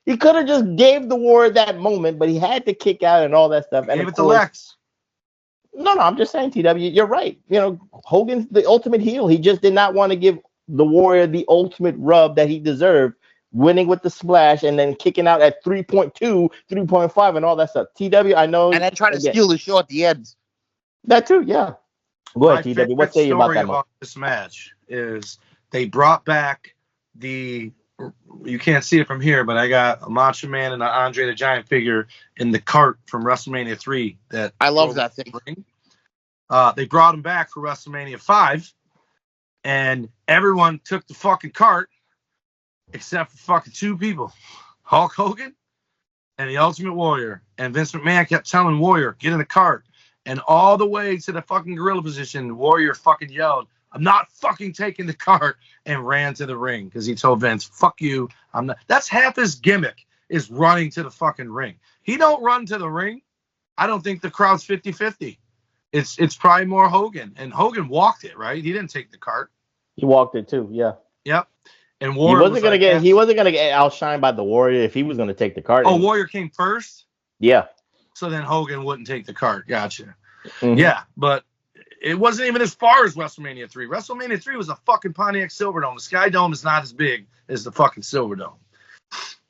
He could have just gave the Warrior that moment, but he had to kick out and all that stuff. And gave it to Lex. No, I'm just saying, TW, you're right. Hogan's the ultimate heel. He just did not want to give the Warrior the ultimate rub that he deserved, winning with the splash and then kicking out at 3.2, 3.5, and all that stuff. TW, I know. And then trying to steal the show at the end. That too, yeah. Go ahead, TW. What say you about that? About this match is they brought back you can't see it from here, but I got a Macho Man and an Andre the Giant figure in the cart from WrestleMania 3. That I love that thing. They brought him back for WrestleMania 5, and everyone took the fucking cart except for fucking 2 people, Hulk Hogan and the Ultimate Warrior. And Vince McMahon kept telling Warrior, get in the cart. And all the way to the fucking gorilla position, Warrior fucking yelled, I'm not fucking taking the cart, and ran to the ring because he told Vince, fuck you, I'm not. That's half his gimmick, is running to the fucking ring. He don't run to the ring. I don't think the crowd's 50-50. It's probably more Hogan. And Hogan walked it, right? He didn't take the cart. He walked it too, yeah. Yep. And Warrior he wasn't gonna get outshined by the Warrior if he was gonna take the cart. Oh, Warrior came first? Yeah. So then Hogan wouldn't take the cart. Gotcha. Mm-hmm. Yeah, but it wasn't even as far as WrestleMania 3. WrestleMania 3 was a fucking Pontiac Silverdome. The Sky Dome is not as big as the fucking Silverdome.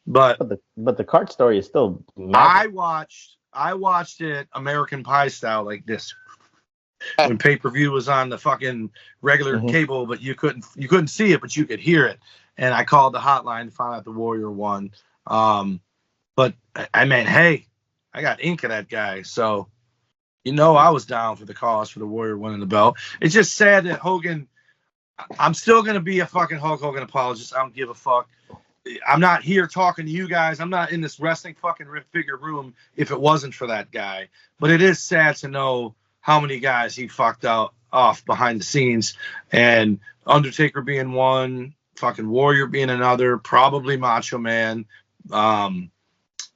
But the cart story is still magic. I watched it American Pie style, like this. When pay-per-view was on the fucking regular cable, but you couldn't see it, but you could hear it. And I called the hotline to find out the Warrior won. But I meant, hey, I got ink of that guy, so I was down for the cause for the Warrior winning the belt. It's just sad that Hogan. I'm still gonna be a fucking Hulk Hogan apologist. I don't give a fuck. I'm not here talking to you guys. I'm not in this wrestling fucking figure room if it wasn't for that guy. But it is sad to know how many guys he fucked off behind the scenes, and Undertaker being one, fucking Warrior being another, probably Macho Man.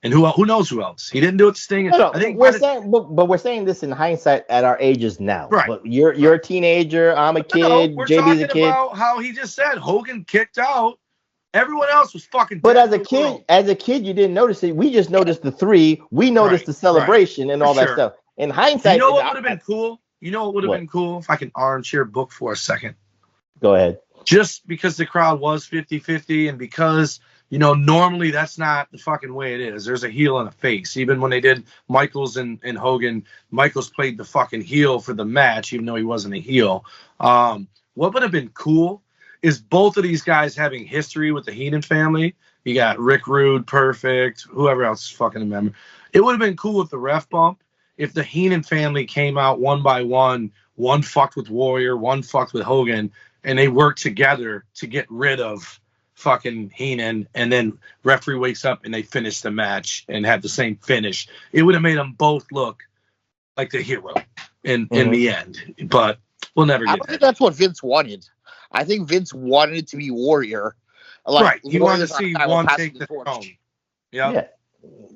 And who knows who else? He didn't do it to Sting. No, I think but we're saying this in hindsight at our ages now. Right. But you're a teenager. I'm a kid. we're JB's a talking kid. about how he just said Hogan kicked out. Everyone else was fucking. But dead as a in the kid, world. you didn't notice it. We just noticed the 3. We noticed the celebration and all that sure. stuff. In hindsight, You know what would have been cool? You know what would have What? been cool? If I can armchair book for a second. Go ahead. Just because the crowd was 50-50 and because, normally that's not the fucking way it is. There's a heel and a face. Even when they did Michaels and Hogan, Michaels played the fucking heel for the match, even though he wasn't a heel. What would have been cool is both of these guys having history with the Heenan family. You got Rick Rude, Perfect, whoever else is fucking a member. It would have been cool with the ref bump if the Heenan family came out one by one fucked with Warrior, one fucked with Hogan, and they worked together to get rid of fucking Heenan, and then referee wakes up and they finish the match and have the same finish. It would have made them both look like the hero in the end. But we'll never get I think that's what Vince wanted. I think Vince wanted it to be Warrior. Right. He wanted to see one take the throne. Yeah.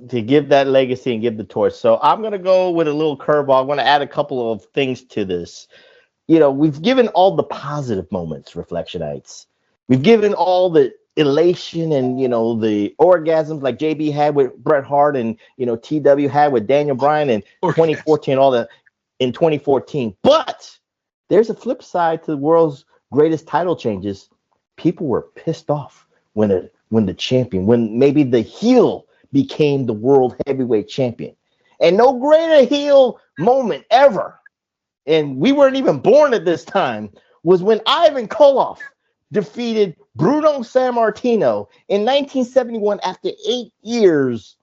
To give that legacy and give the torch. So I'm going to go with a little curveball. I'm going to add a couple of things to this. We've given all the positive moments, Reflectionites. We've given all the elation and, the orgasms like JB had with Bret Hart and, TW had with Daniel Bryan in 2014, all that in 2014. But there's a flip side to the world's greatest title changes. People were pissed off when the champion, when maybe the heel became the world heavyweight champion. And no greater heel moment ever, and we weren't even born at this time, was when Ivan Koloff defeated Bruno Sammartino in 1971 after 8 years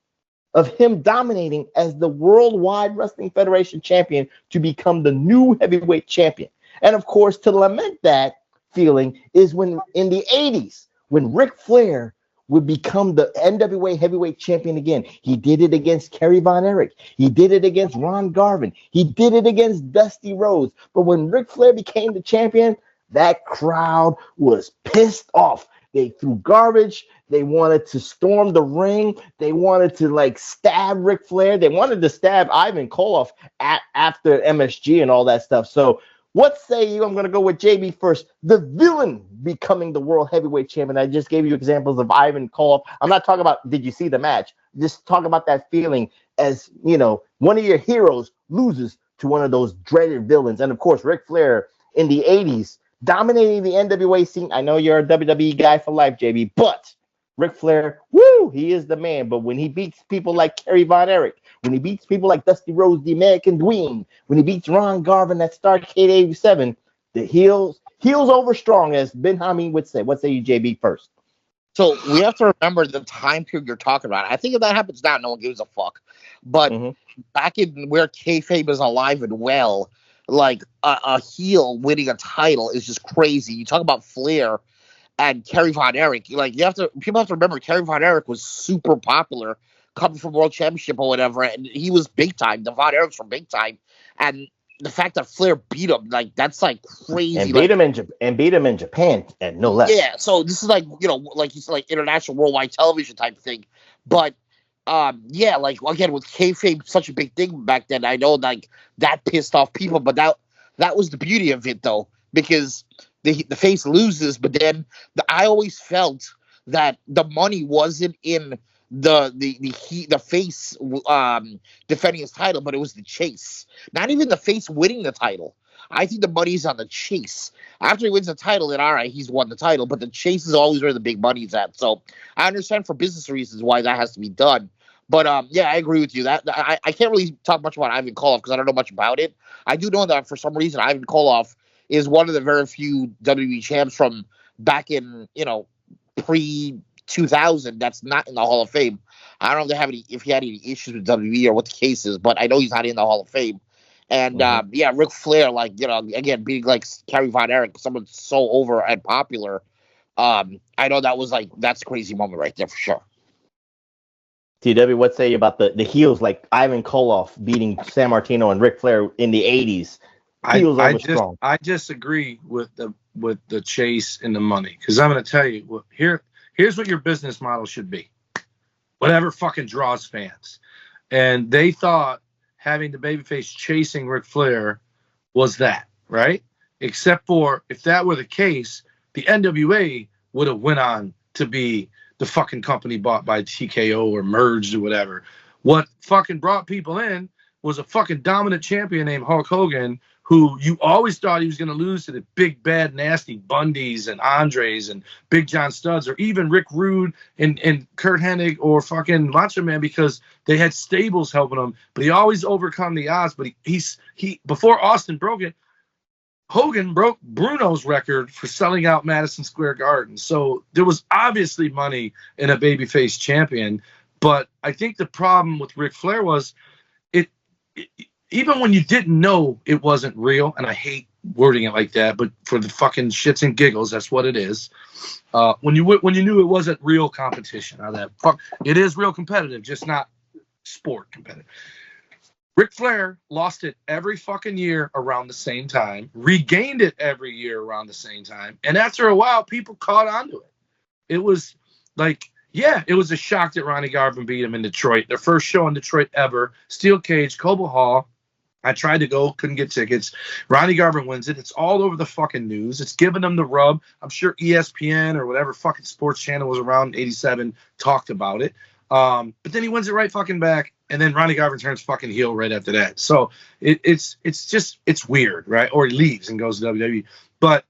of him dominating as the Worldwide Wrestling Federation champion to become the new heavyweight champion. And of course, to lament that feeling is when in the 80s, when Ric Flair would become the NWA heavyweight champion again. He did it against Kerry Von Erich. He did it against Ron Garvin. He did it against Dusty Rhodes. But when Ric Flair became the champion, that crowd was pissed off. They threw garbage. They wanted to storm the ring. They wanted to stab Ric Flair. They wanted to stab Ivan Koloff after MSG and all that stuff. So what say you? I'm going to go with JB first. The villain becoming the world heavyweight champion. I just gave you examples of Ivan Koloff. I'm not talking about did you see the match. Just talk about that feeling as, one of your heroes loses to one of those dreaded villains. And, of course, Ric Flair in the 80s dominating the NWA scene. I know you're a WWE guy for life, JB, but Ric Flair, he is the man. But when he beats people like Kerry Von Erich, when he beats people like Dusty Rhodes, the American Dream, when he beats Ron Garvin at Starrcade 87, the heels over strong, as Ben Hameen would say. What say you, JB, first? So we have to remember the time period you're talking about. I think if that happens now, no one gives a fuck. But back in where kayfabe is alive and well, a heel winning a title is just crazy. You talk about Flair and Kerry Von Erich. People have to remember Kerry Von Erich was super popular coming from World Championship or whatever, and he was big time. The Von Erichs were big time, and the fact that Flair beat him, that's crazy. And beat him in Japan, and no less. Yeah, so this is you said, international worldwide television type thing. But again, with kayfabe such a big thing back then, I know that pissed off people, but that was the beauty of it though, because the face loses, but then I always felt that the money wasn't in the face defending his title, but it was the chase. Not even the face winning the title. I think the money's on the chase. After he wins the title, then all right, he's won the title, but the chase is always where the big money's at. So I understand for business reasons why that has to be done. But I agree with you. That I can't really talk much about Ivan Koloff because I don't know much about it. I do know that for some reason Ivan Koloff is one of the very few WWE champs from back in pre-2000 that's not in the Hall of Fame. I don't know if he had any issues with WWE or what the case is, but I know he's not in the Hall of Fame. And Ric Flair, again, being like Kerry Von Erich, someone so over and popular. I know that was that's a crazy moment right there for sure. TW, what say you about the heels like Ivan Koloff beating Sammartino and Ric Flair in the 80s? I disagree with the chase and the money, because I'm going to tell you here's what your business model should be. whatever fucking draws fans. And they thought having the babyface chasing Ric Flair was that, right? Except for if that were the case, the NWA would have went on to be the fucking company bought by TKO or merged or whatever. What fucking brought people in was a fucking dominant champion named Hulk Hogan, who you always thought he was going to lose to the big, bad, nasty Bundys and Andres and Big John Studs, or even Rick Rude and Kurt Hennig or fucking Macho Man, because they had stables helping him. But he always overcome the odds. But he before Austin broke it, Hogan broke Bruno's record for selling out Madison Square Garden. So there was obviously money in a babyface champion. But I think the problem with Ric Flair was it even when you didn't know it wasn't real, and I hate wording it like that, but for the fucking shits and giggles, that's what it is. When you knew it wasn't real competition, it is real competitive, just not sport competitive. Ric Flair lost it every fucking year around the same time, regained it every year around the same time, and after a while, people caught on to it. It was like, yeah, it was a shock that Ronnie Garvin beat him in Detroit. Their first show in Detroit ever. Steel cage, Cobo Hall. I tried to go, couldn't get tickets. Ronnie Garvin wins it. It's all over the fucking news. It's giving them the rub. I'm sure ESPN or whatever fucking sports channel was around in '87 talked about it. But then he wins it right fucking back, and then Ronnie Garvin turns fucking heel right after that. So it's weird, right? Or he leaves and goes to WWE. But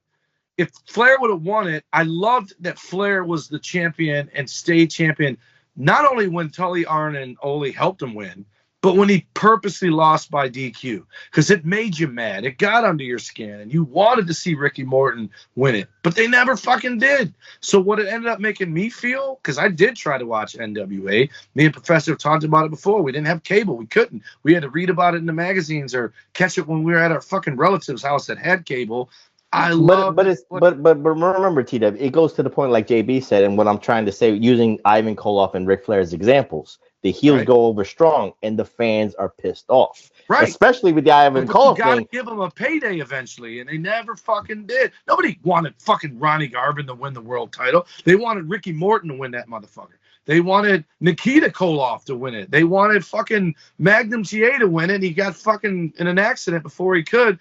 if Flair would have won it, I loved that Flair was the champion and stayed champion, not only when Tully, Arn, and Ole helped him win, but when he purposely lost by DQ, because it made you mad. It got under your skin, and you wanted to see Ricky Morton win it, but they never fucking did. So what it ended up making me feel, because I did try to watch NWA. Me and Professor have talked about it before. We didn't have cable. We couldn't. We had to read about it in the magazines or catch it when we were at our fucking relative's house that had cable. But remember, TW, it goes to the point like JB said, and what I'm trying to say, using Ivan Koloff and Ric Flair as examples. The heels go over strong, and the fans are pissed off. Right. Especially with the Ivan Koloff thing. You gotta give them a payday eventually, and they never fucking did. Nobody wanted fucking Ronnie Garvin to win the world title. They wanted Ricky Morton to win that motherfucker. They wanted Nikita Koloff to win it. They wanted fucking Magnum TA to win it. He got fucking in an accident before he could.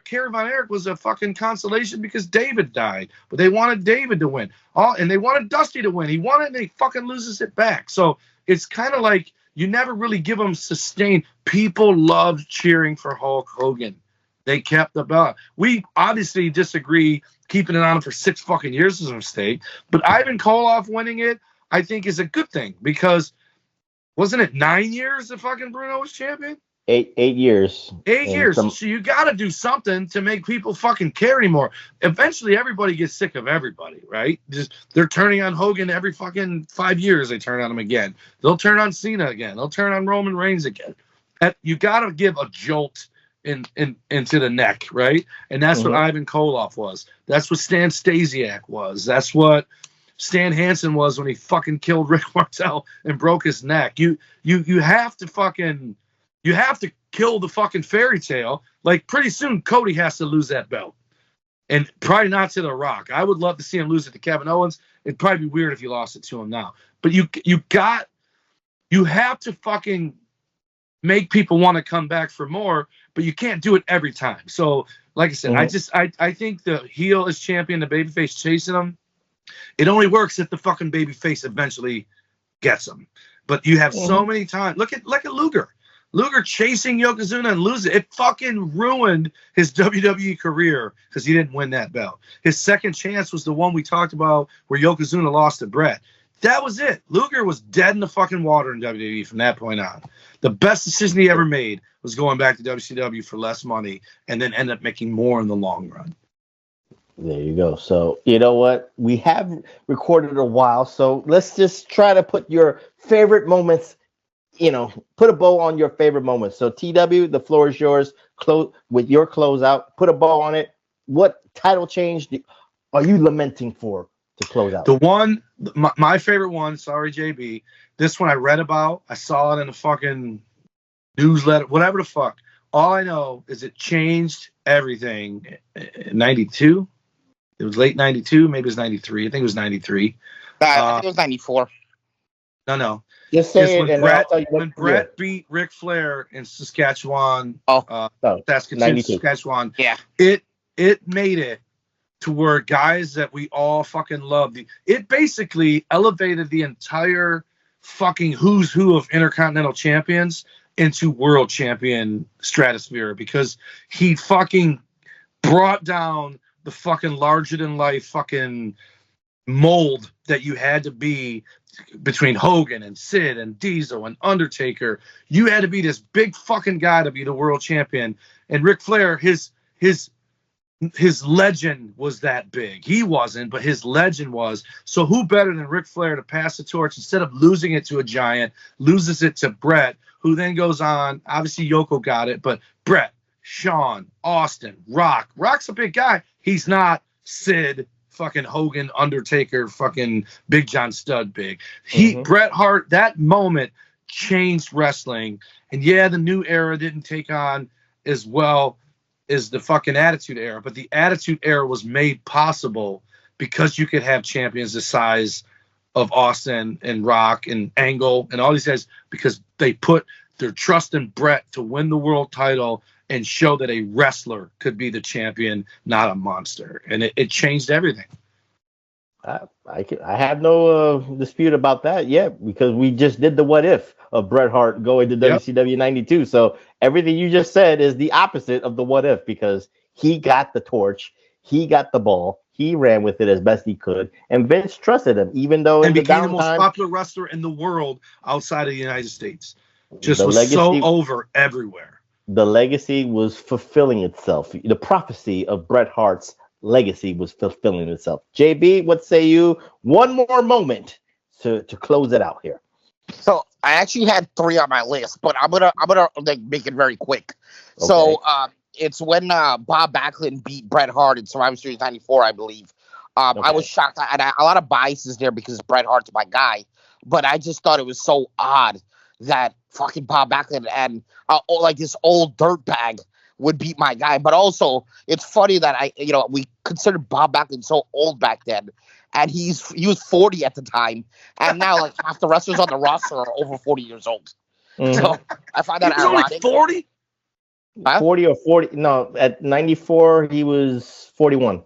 Kerry Von Erich was a fucking consolation because David died. But they wanted David to win. And they wanted Dusty to win. He won it, and he fucking loses it back. So it's kind of like you never really give them sustained. People loved cheering for Hulk Hogan. They kept the belt. We obviously disagree. Keeping it on for 6 fucking years is a mistake. But Ivan Koloff winning it, I think, is a good thing, because wasn't it 9 years that fucking Bruno was champion? 8 years. 8 years. So you got to do something to make people fucking care anymore. Eventually, everybody gets sick of everybody, right? They're turning on Hogan every fucking 5 years. They turn on him again. They'll turn on Cena again. They'll turn on Roman Reigns again. You got to give a jolt into the neck, right? And that's what Ivan Koloff was. That's what Stan Stasiak was. That's what Stan Hansen was when he fucking killed Rick Martel and broke his neck. You have to kill the fucking fairy tale. Like, pretty soon Cody has to lose that belt, and probably not to The Rock. I would love to see him lose it to Kevin Owens. It'd probably be weird if you lost it to him now. But you have to fucking make people want to come back for more, but you can't do it every time. So, like I said, I think the heel is champion, the babyface chasing him. It only works if the fucking babyface eventually gets him. But you have so many times. Look at Luger. Luger chasing Yokozuna and losing. It fucking ruined his WWE career because he didn't win that belt. His second chance was the one we talked about where Yokozuna lost to Brett. That was it. Luger was dead in the fucking water in WWE from that point on. The best decision he ever made was going back to WCW for less money and then end up making more in the long run. There you go. So, you know what? We have recorded a while, so let's just try to put your favorite moments, put a bow on your favorite moments. So, TW, the floor is yours. Close with your closeout. Put a bow on it. What title change are you lamenting for to close out? The one, my favorite one, sorry, JB, this one I read about. I saw it in a fucking newsletter, whatever the fuck. All I know is it changed everything in 92. It was late 92, maybe it was 93. I think it was 93. I think it was 94. No. Just say it, when and Brett I'll tell you when Brett beat Ric Flair in Saskatchewan. Saskatchewan. 92. Yeah. It made it to where guys that we all fucking loved. It basically elevated the entire fucking who's who of Intercontinental Champions into world champion stratosphere, because he fucking brought down the fucking larger than life fucking mold that you had to be between Hogan and Sid and Diesel and Undertaker. You had to be this big fucking guy to be the world champion. And Ric Flair, his legend was that big. He wasn't, but his legend was. So who better than Ric Flair to pass the torch instead of losing it to a giant, loses it to Brett, who then goes on. Obviously, Yoko got it, but Brett, Shawn, Austin, Rock. Rock's a big guy. He's not Sid, fucking Hogan, Undertaker, fucking Big John Studd big. Bret Hart, that moment changed wrestling. And yeah, the new era didn't take on as well as the fucking Attitude Era, but the Attitude Era was made possible because you could have champions the size of Austin and Rock and Angle and all these guys, because they put their trust in Brett to win the world title and show that a wrestler could be the champion, not a monster. And it changed everything. I have no dispute about that yet, because we just did the what if of Bret Hart going to WCW 92. So everything you just said is the opposite of the what if, because he got the torch, he got the ball, he ran with it as best he could, and Vince trusted him, even though and became the most popular wrestler in the world outside of the United States. Just was legacy, so over everywhere. The legacy was fulfilling itself. The prophecy of Bret Hart's legacy was fulfilling itself. JB, what say you? One more moment to close it out here. So I actually had 3 on my list, but I'm gonna like make it very quick. Okay. So it's when Bob Backlund beat Bret Hart in Survivor Series '94, I believe. Okay. I was shocked. I had a lot of biases there because Bret Hart's my guy, but I just thought it was so odd that fucking Bob Backlund and like this old dirtbag would beat my guy. But also, it's funny that we considered Bob Backlund so old back then, and he was 40 at the time, and now like half the wrestlers on the roster are over 40 years old. So I find that ironic. 40? 40 or 40? No, at 94 he was 41.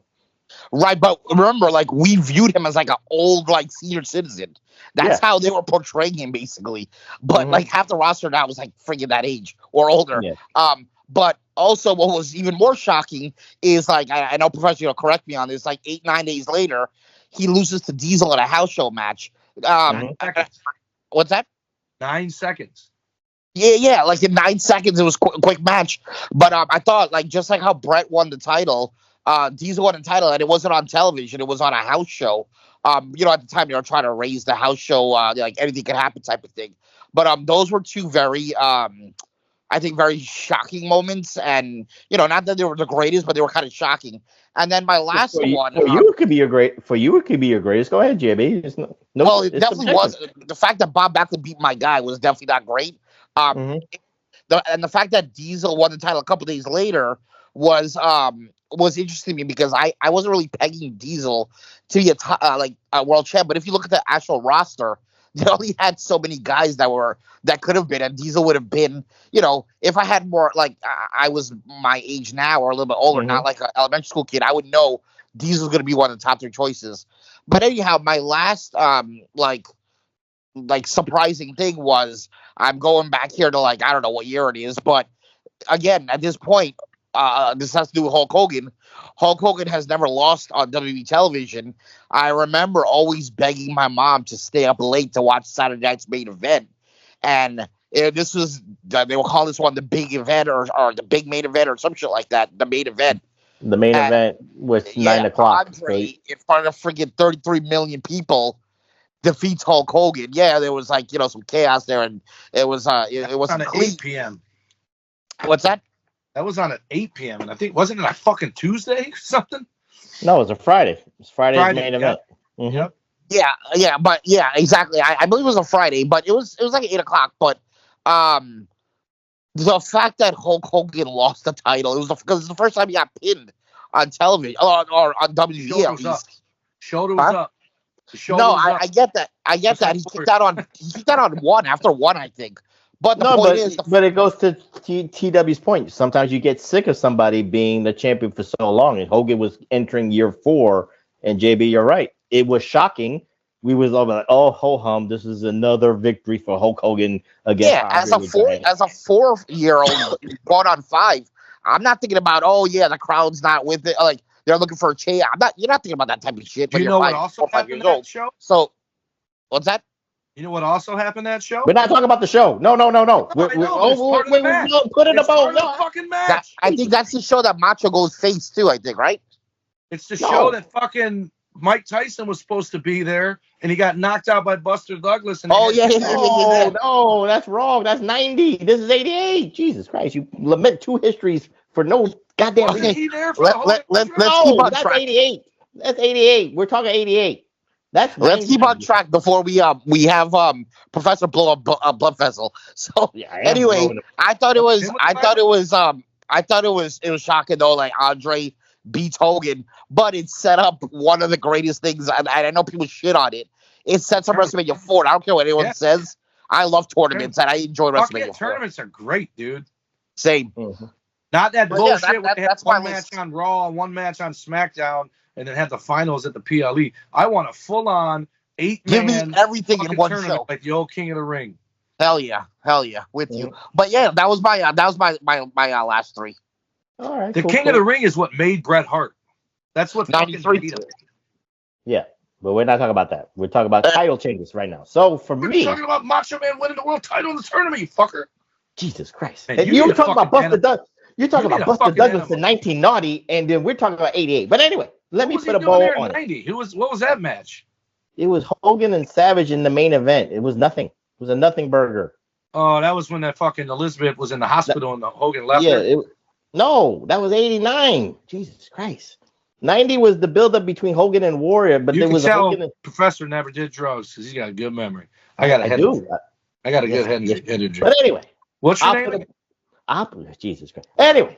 Right, but remember, like, we viewed him as like an old, like, senior citizen. That's how they were portraying him, basically. But like half the roster now was like friggin' that age or older. Yeah. But also, what was even more shocking is, like, I know Professor will correct me on this, like 8-9 days later, he loses to Diesel in a house show match. 9 seconds. What's that? 9 seconds. Yeah, like in 9 seconds, it was a quick match. But I thought, like, just like how Brett won the title, Diesel won the title, and it wasn't on television, it was on a house show. At the time, they were trying to raise the house show, like anything could happen type of thing. But those were 2 very, I think, very shocking moments. And, not that they were the greatest, but they were kind of shocking. And then my last one. For you, it could be your greatest. Go ahead, JB. Well, it definitely was. The fact that Bob Backlund beat my guy was definitely not great. And the fact that Diesel won the title a couple days later was interesting to me, because I wasn't really pegging Diesel to be a world champ. But if you look at the actual roster, they only had so many guys that could have been, and Diesel would have been, if I had more, like, I was my age now or a little bit older, not like an elementary school kid, I would know Diesel's going to be one of the top 3 choices. But anyhow, my last like surprising thing was, I'm going back here to, like, I don't know what year it is, but again, at this point, this has to do with Hulk Hogan. Hulk Hogan has never lost on WWE television. I remember always begging my mom to stay up late to watch Saturday Night's Main Event. And this was, they will call this one the big event or the big main event or some shit like that. The main event. The main event was 9 o'clock. Andre, in front of friggin' 33 million people, defeats Hulk Hogan. Yeah, there was, like, some chaos there, and it was it was on at 8 p.m. What's that? That was on at 8 p.m. and I think, wasn't it a fucking Tuesday or something? No, it was a Friday. It was Friday's main event. Yep. Yeah, but yeah, exactly. I believe it was a Friday, but it was like 8 o'clock. But the fact that Hulk Hogan lost the title, because it was the first time he got pinned on television or on WWE. Shoulder was up. The show No, goes on. I get that. I get that. He kicked out on one after one, I think. But the No, point but is, but it goes to TW's point. Sometimes you get sick of somebody being the champion for so long, and Hogan was entering year 4. And JB, you're right. It was shocking. We was all like, "Oh, ho hum! This is another victory for Hulk Hogan against." yeah, as a 4-year-old going on 5, I'm not thinking about, oh yeah, the crowd's not with it. Like they're looking for a change. You're not thinking about that type of shit. Do you know what also happened that show? So, what's that? You know what also happened that show? We're not talking about the show. No. I know, but it's part of the match. Put it It's above. part of the fucking match. I think that's the show that Macho goes face too. I think, right? It's the show that fucking Mike Tyson was supposed to be there, and he got knocked out by Buster Douglas. And No, that's wrong. That's 90. This is 88. Jesus Christ! You lament 2 histories for no goddamn Wasn't reason. he there for Let's keep No, on that's track. 88. That's 88. We're talking 88. That's Let's 90. keep on track before we have Professor blow a blood vessel. So anyway, I thought it was shocking though. Like Andre beats Hogan, but it set up one of the greatest things. And I know people shit on it. It sets up WrestleMania 4. I don't care what anyone says. I love tournaments and I enjoy WrestleMania 4. Tournaments are great, dude. Same. Mm-hmm. Not that bullshit. Where they had that's my one match list. on Raw, one match on SmackDown, and then had the finals at the PLE. I want a full-on 8-man. Give me everything in one tournament show, like the old King of the Ring. Hell yeah, with you. But yeah, that was my last 3. All right. The King of the Ring is what made Bret Hart. That's what 93. made him. Yeah, but we're not talking about that. We're talking about title changes right now. So for We're me, talking about Macho Man winning the world title in the tournament, you fucker. Jesus Christ, Man, and you you were need a talking about fucking Buster Douglas. You're talking You need about a Buster fucking Douglas animal. in 1990, and then we're talking about 88. But anyway, let me What was put he a doing bow there on in it. 90? What was that match? It was Hogan and Savage in the main event. It was nothing. It was a nothing burger. Oh, that was when that fucking Elizabeth was in the hospital and Hogan left her. Yeah, no, that was 89. Jesus Christ. 90 was the buildup between Hogan and Warrior, but You there can was a tell Hogan and, Professor never did drugs because he's got a good memory. I got a head do. injury. I got a good head Yes. injury. But anyway, What's your I'll name? Jesus Christ. Anyway,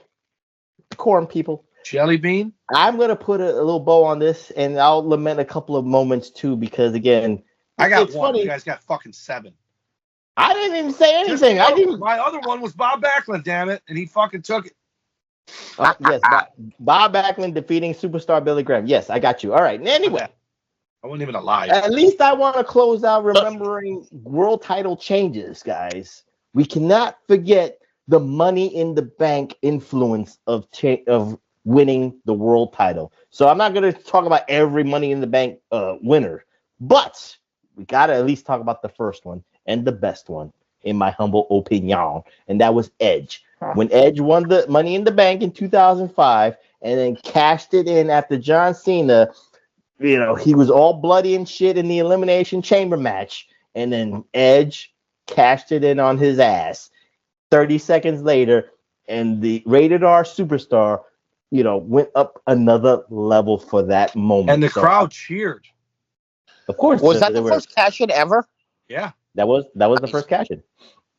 corn people. Jelly Bean? I'm going to put a little bow on this, and I'll lament a couple of moments too, because again, I got it's one. funny. You guys got fucking 7. I didn't even say anything. My other one was Bob Backlund, damn it, and he fucking took it. Yes, Bob Backlund defeating superstar Billy Graham. Yes, I got you. All right. Anyway, I wasn't even alive. at least I want to close out remembering world title changes, guys. We cannot forget the Money in the Bank influence of winning the world title. So I'm not going to talk about every Money in the Bank winner, but we got to at least talk about the first one and the best one, in my humble opinion, and that was Edge. When Edge won the Money in the Bank in 2005 and then cashed it in after John Cena, he was all bloody and shit in the Elimination Chamber match, and then Edge cashed it in on his ass 30 seconds later, and the Rated R Superstar, went up another level for that moment. And the crowd cheered. Of course. Was that the first cash-in ever? Yeah. That was the first cash-in.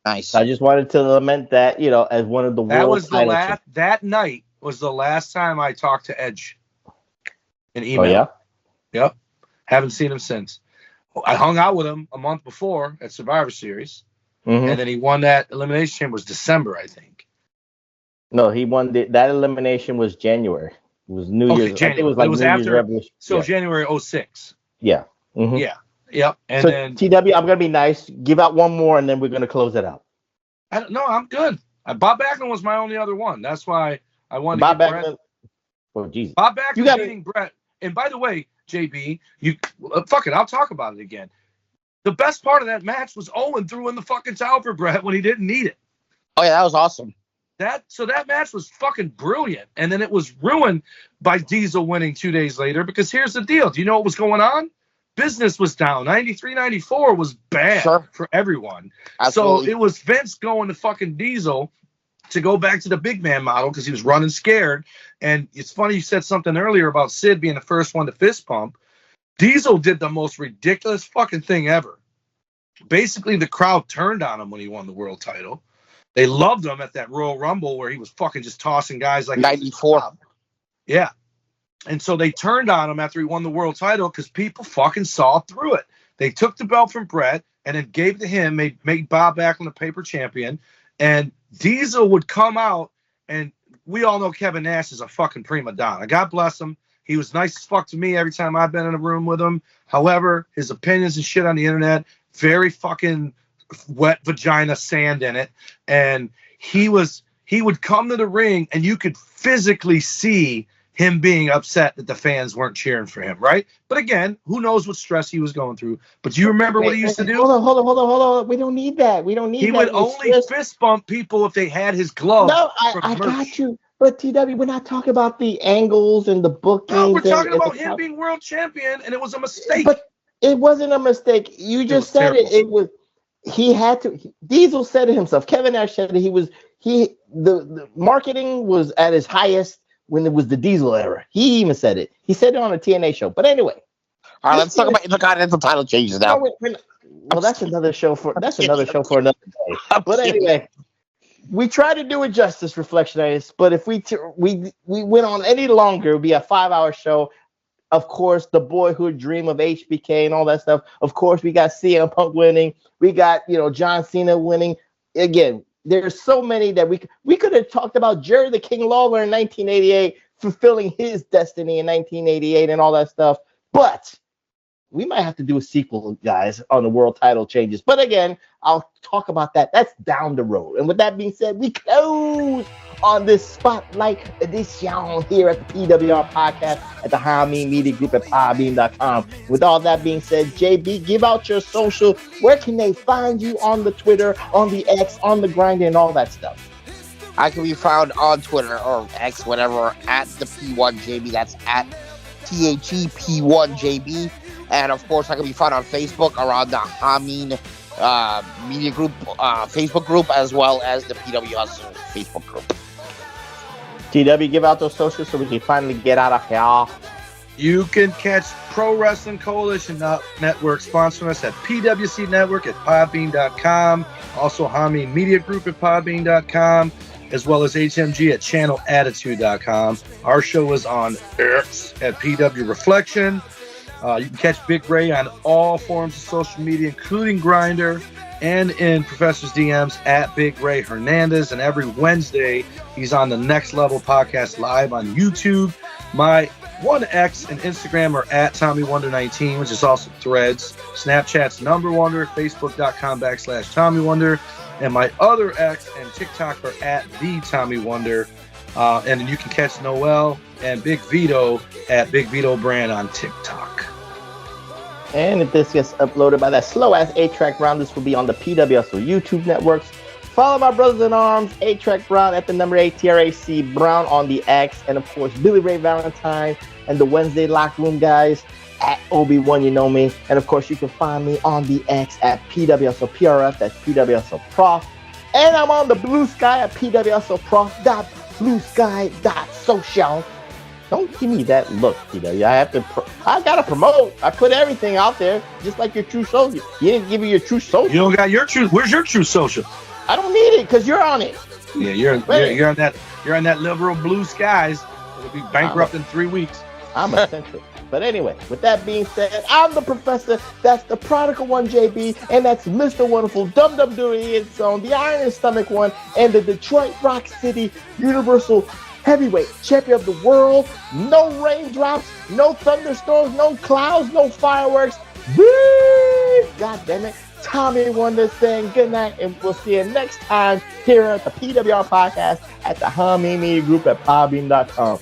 Nice. I just wanted to lament that, as one of the world titles. That night was the last time I talked to Edge in email. Oh, yeah? Yep. Haven't seen him since. I hung out with him a month before at Survivor Series, and then he won that Elimination Chamber. Was December, I think. No, he won that elimination was January. It was New Year's. January. I think it was like New Year's Revolution. So yeah. January 06. Yeah. Mm-hmm. Yeah. Yep. And so then TW, I'm gonna be nice. Give out one more, and then we're gonna close it out. I don't know. I'm good. Bob Backlund was my only other one. That's why I wanted Bob to get Backlund. Brett. Oh Jesus. Bob Backlund beating Brett. And by the way, JB, fuck it. I'll talk about it again. The best part of that match was Owen threw in the fucking towel for Brett when he didn't need it. Oh yeah, that was awesome. That match was fucking brilliant. And then it was ruined by Diesel winning 2 days later, because here's the deal. Do you know what was going on? Business was down. 93, 94 was bad for everyone. Absolutely. So it was Vince going to fucking Diesel to go back to the big man model because he was running scared. And it's funny you said something earlier about Sid being the first one to fist pump. Diesel did the most ridiculous fucking thing ever. Basically, the crowd turned on him when he won the world title. They loved him at that Royal Rumble where he was fucking just tossing guys like 94. Yeah. And so they turned on him after he won the world title because people fucking saw through it. They took the belt from Bret and then gave it to him, made Bob Backlund the paper champion. And Diesel would come out, and we all know Kevin Nash is a fucking prima donna. God bless him. He was nice as fuck to me every time I've been in a room with him. However, his opinions and shit on the internet, very fucking wet vagina sand in it. And he would come to the ring, and you could physically see him being upset that the fans weren't cheering for him, right? But again, who knows what stress he was going through. But do you remember what he used to do? Hold on. We don't need that. He would only fist bump people if they had his glove. No, I got you. But TW, we're not talking about the angles and the bookings. No, we're talking about him being world champion, and it was a mistake. But it wasn't a mistake. You just said it. It was. He had to. Diesel said it himself. Kevin Nash said it. The marketing was at its highest when it was the Diesel era. He even said it. He said it on a TNA show. But anyway, all right, let's talk about Intercontinental title changes now. Well, that's another show for another day. But anyway, we try to do it justice, Reflectionites. But if we went on any longer, it would be a 5-hour show. Of course, the boyhood dream of HBK and all that stuff. Of course, we got CM Punk winning. We got John Cena winning. Again, there's so many that we could have talked about Jerry the King Lawler in 1988 fulfilling his destiny in 1988 and all that stuff. But we might have to do a sequel, guys, on the world title changes. But again, I'll talk about that. That's down the road. And with that being said, we close on this spotlight edition here at the PWR podcast at the Hulkamania Media Group at podbean.com. With all that being said, JB, give out your social. Where can they find you on the Twitter, on the X, on the Grindr, and all that stuff? I can be found on Twitter or X, whatever, at the P1JB. That's at THEP1JB. And of course, I can be found on Facebook around the Hulkamania Media Group Facebook group, as well as the PW Hustle Facebook group. TW, give out those socials so we can finally get out of here. You can catch Pro Wrestling Coalition Network sponsoring us at PWC Network at podbean.com. Also, Hulkamania Media Group at podbean.com, as well as HMG at channelattitude.com. Our show is on X at PW Reflection. You can catch Big Ray on all forms of social media, including Grindr, and in Professor's DMs at Big Ray Hernandez. And every Wednesday, he's on the Next Level Podcast live on YouTube. My 1X and Instagram are at TommyWonder19, which is also Threads. Snapchat's NumberWonder, Facebook.com/TommyWonder. And my other X and TikTok are at the Tommy Wonder. And you can catch Noel and Big Vito at Big Vito Brand on TikTok. And if this gets uploaded by that slow-ass 8-Track Brown, this will be on the PWSO YouTube networks. Follow my brothers in arms, 8-Track Brown at the number 8TRAC Brown on the X. And, of course, Billy Ray Valentine and the Wednesday Locker Room guys at Obi-Wan, you know me. And, of course, you can find me on the X at PWSO PRF, that's PWSO Prof. And I'm on the Blue Sky at PWSOProf.bluesky.social. Don't give me that look, TW. I gotta promote. I put everything out there, just like your true social. You didn't give me your true social. You don't got your true. Where's your true social? I don't need it because you're on it. Yeah, you're on that. You're on that liberal Blue Skies. It'll be bankrupt in 3 weeks. I'm eccentric. But anyway, with that being said, I'm the professor. That's the prodigal one, JB, and that's Mr. Wonderful, Dum Dum Doing It Zone, the Iron and Stomach one, and the Detroit Rock City Universal Heavyweight Champion of the world. No raindrops, no thunderstorms, no clouds, no fireworks. Woo! God damn it. Tommy Wonder saying good night, and we'll see you next time here at the PWR podcast at the Hulkamania Media Group at podbean.com.